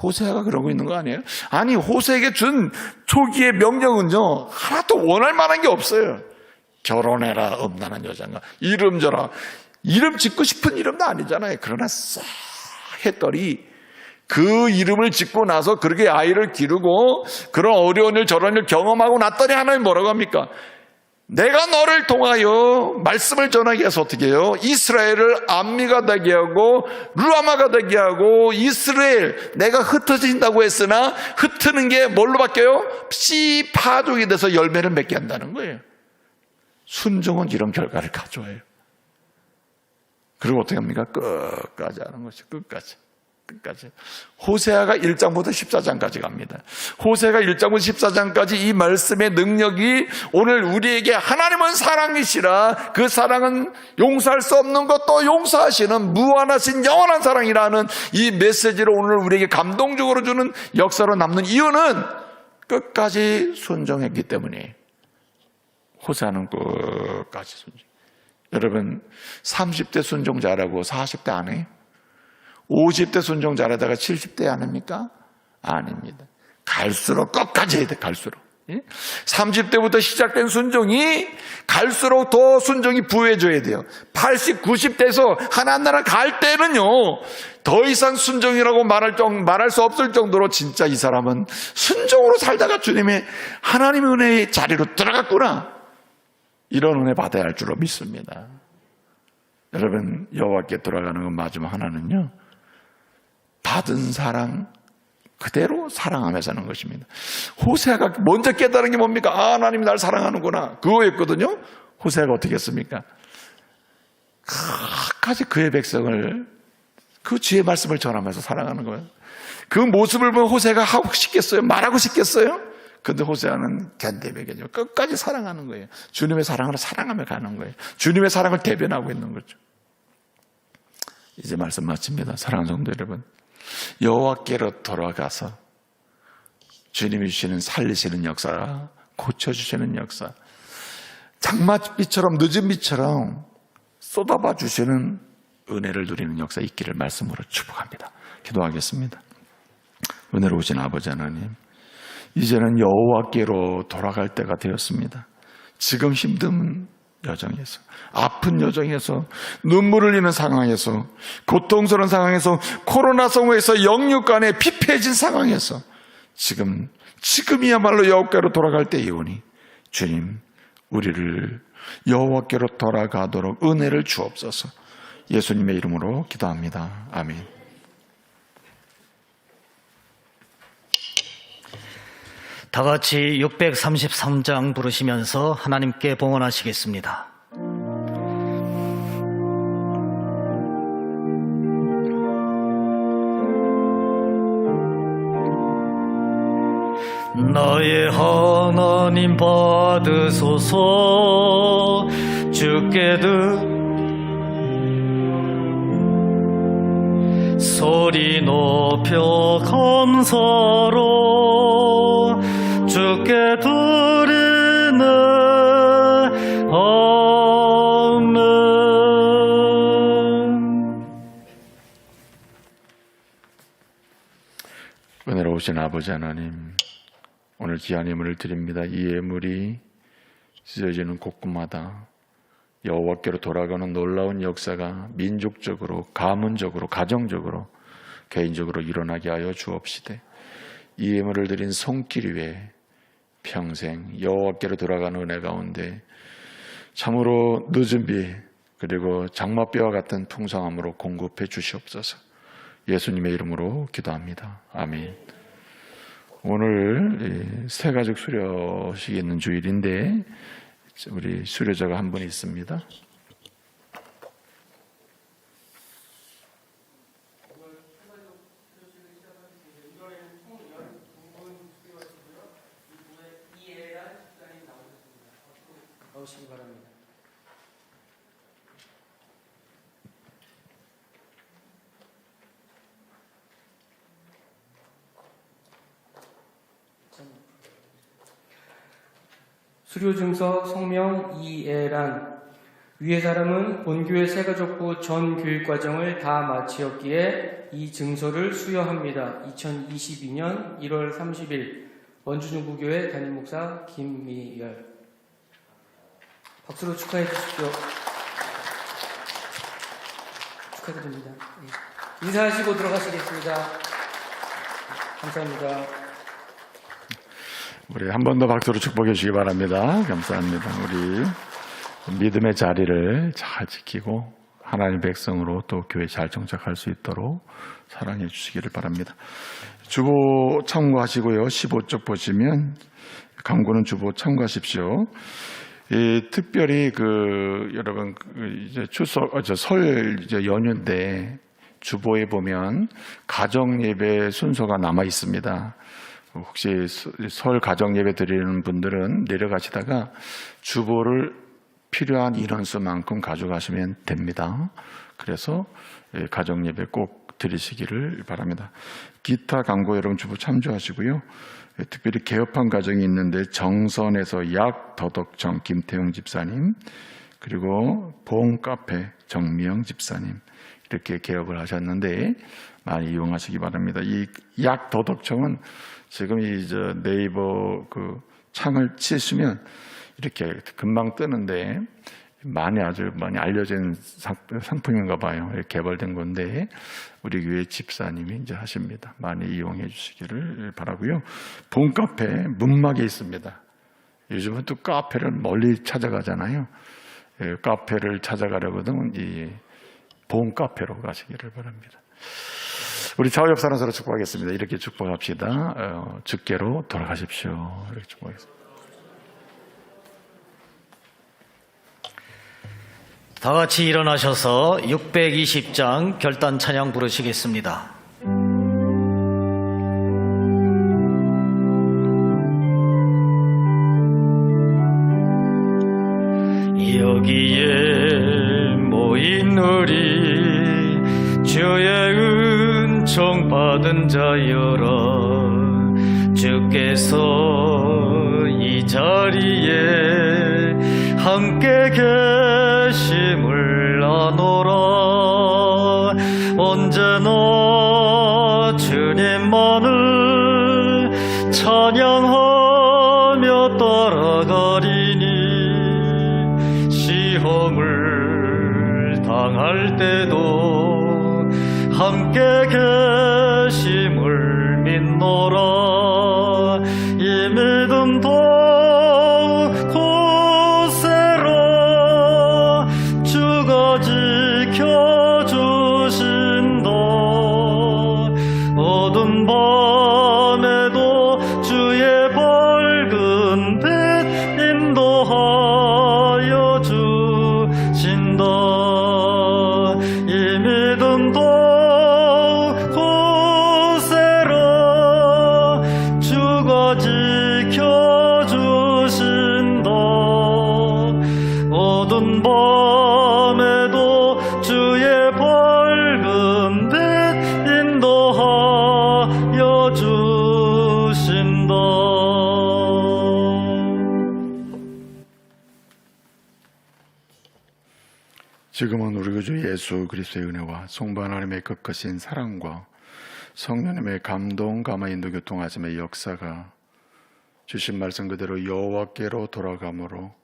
호세아가 그러고 있는 거 아니에요? 아니 호세에게 준 초기의 명령은요 하나도 원할 만한 게 없어요. 결혼해라 음란한 여자가, 이름 줘라. 이름 짓고 싶은 이름도 아니잖아요. 그러나 싹 했더니 그 이름을 짓고 나서 그렇게 아이를 기르고 그런 어려운 일 저런 일 경험하고 났더니 하나님 뭐라고 합니까? 내가 너를 통하여 말씀을 전하게 해서 어떻게 해요? 이스라엘을 암미가 되게 하고 루아마가 되게 하고 이스라엘 내가 흩어진다고 했으나 흩트는 게 뭘로 바뀌어요? 씨 파종이 돼서 열매를 맺게 한다는 거예요. 순종은 이런 결과를 가져와요. 그리고 어떻게 합니까? 끝까지 하는 것이 끝까지. 호세아가 1장부터 14장까지 갑니다. 호세아가 1장부터 14장까지 이 말씀의 능력이 오늘 우리에게 하나님은 사랑이시라, 그 사랑은 용서할 수 없는 것도 용서하시는 무한하신 영원한 사랑이라는 이 메시지를 오늘 우리에게 감동적으로 주는 역사로 남는 이유는 끝까지 순종했기 때문이에요. 호세아는 끝까지 순종. 여러분 30대 순종 잘하고 40대 안 해요? 50대 순종 잘하다가 70대 안 합니까? 아닙니다. 갈수록 끝까지 해야 돼. 갈수록. 30대부터 시작된 순종이 갈수록 더 순종이 부해져야 돼요. 80, 90대에서 하나님 나라 갈 때는요, 더 이상 순종이라고 말할 수 없을 정도로 진짜 이 사람은 순종으로 살다가 주님의 하나님의 은혜의 자리로 들어갔구나, 이런 은혜 받아야 할 줄로 믿습니다. 여러분, 여호와께 돌아가는 건 마지막 하나는요, 받은 사랑 그대로 사랑하며 사는 것입니다. 호세아가 먼저 깨달은 게 뭡니까? 아, 하나님이 날 사랑하는구나, 그거였거든요. 호세아가 어떻게 했습니까? 끝까지 그의 백성을, 그 주의 말씀을 전하면서 사랑하는 거예요. 그 모습을 보면 호세아가 하고 싶겠어요? 말하고 싶겠어요? 근데 호세아는 견뎌매겨져 끝까지 사랑하는 거예요. 주님의 사랑을 사랑하며 가는 거예요. 주님의 사랑을 대변하고 있는 거죠. 이제 말씀 마칩니다. 사랑하는 성도 여러분, 여호와께로 돌아가서 주님이 주시는 살리시는 역사, 고쳐주시는 역사, 장맛비처럼 늦은 비처럼 쏟아봐 주시는 은혜를 누리는 역사 있기를 말씀으로 축복합니다. 기도하겠습니다. 은혜로우신 아버지 하나님, 이제는 여호와께로 돌아갈 때가 되었습니다. 지금 힘든 여정에서, 아픈 여정에서, 눈물 흘리는 상황에서, 고통스러운 상황에서, 코로나 상황에서, 영육간에 피폐해진 상황에서 지금이야말로 여호와께로 돌아갈 때이오니 주님, 우리를 여호와께로 돌아가도록 은혜를 주옵소서. 예수님의 이름으로 기도합니다. 아멘. 다 같이 633장 부르시면서 하나님께 봉헌하시겠습니다. 나의 하나님 받으소서. 주께 소리 높여 감사로 주께 드리네. 아멘. 은혜로우신 아버지 하나님, 오늘 귀한 예물을 드립니다. 이 예물이 찢어지는 곳곳마다 여호와께로 돌아가는 놀라운 역사가 민족적으로, 가문적으로, 가정적으로, 개인적으로 일어나게 하여 주옵시되, 이 예물을 드린 손길 위에 평생 여호와께로 돌아가는 은혜 가운데 참으로 늦은 비 그리고 장맛비와 같은 풍성함으로 공급해 주시옵소서. 예수님의 이름으로 기도합니다. 아멘. 오늘 새가족 수료식이 있는 주일인데 우리 수료자가 한 분 있습니다. 나오시기 바랍니다. 수료증서 성명 이애란. 위의 사람은 본교회 새가족부 전 교육과정을 다 마치었기에 이 증서를 수여합니다. 2022년 1월 30일 원주중부교회 담임목사 김미열. 박수로 축하해 주십시오. 축하드립니다. 인사하시고 들어가시겠습니다. 감사합니다. 우리 한 번 더 박수로 축복해 주시기 바랍니다. 감사합니다. 우리 믿음의 자리를 잘 지키고 하나님 백성으로 또 교회 잘 정착할 수 있도록 사랑해 주시기를 바랍니다. 주보 참고하시고요. 15쪽 보시면 강구는 주보 참고하십시오. 특별히 여러분 이제 설 이제 연휴인데 주보에 보면 가정 예배 순서가 남아 있습니다. 혹시 설 가정 예배 드리는 분들은 내려가시다가 주보를 필요한 인원수만큼 가져가시면 됩니다. 그래서 가정 예배 꼭 드리시기를 바랍니다. 기타 강고 여러분 주보 참조하시고요. 특별히 개업한 가정이 있는데 정선에서 약더덕청 김태용 집사님, 그리고 보험카페 정미영 집사님 이렇게 개업을 하셨는데 많이 이용하시기 바랍니다. 이 약더덕청은 지금 네이버 창을 치시면 이렇게 금방 뜨는데 아주 많이 알려진 상품인가 봐요. 개발된 건데 우리 교회 집사님이 이제 하십니다. 많이 이용해 주시기를 바라고요. 본 카페 문막에 있습니다. 요즘은 또 카페를 멀리 찾아가잖아요. 카페를 찾아가려거든 이 본 카페로 가시기를 바랍니다. 우리 좌우 옆 사람 서로 축복하겠습니다. 이렇게 축복합시다. 주께로 돌아가십시오. 이렇게 축복하겠습니다. 다 같이 일어나셔서 620장 결단 찬양 부르시겠습니다. 여기에 모인 우리 주의 은총 받은 자여라. 주께서 이 자리에 함께 계심을 아노라. 언제나 주님만을 찬양하며 따라가리니 시험을 당할 때도 함께 계심을 믿노라. 이 믿음 더욱 굳세라. 주가 지켜주신다. 어두운 밤에도 주의 밝은 빛 인도하여 주신다. 이 믿음 더욱 굳세라. 주가 지켜주신다. 어두운 밤에도 주의 밝은 빛 인도하여 주신다. 지금은 우리 구주 예수 그리스도의 은혜와 성부 하나님의 끝까신 사랑과 성령님의 감동, 감화, 인도, 교통하심의 역사가 주신 말씀 그대로 여호와께로 돌아가므로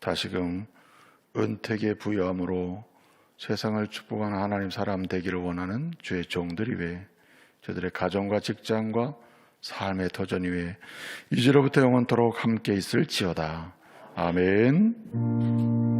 다시금 은택의 부여함으로 세상을 축복하는 하나님 사람 되기를 원하는 주의 종들 위해 저들의 가정과 직장과 삶의 터전 위에 이제로부터 영원토록 함께 있을지어다. 아멘.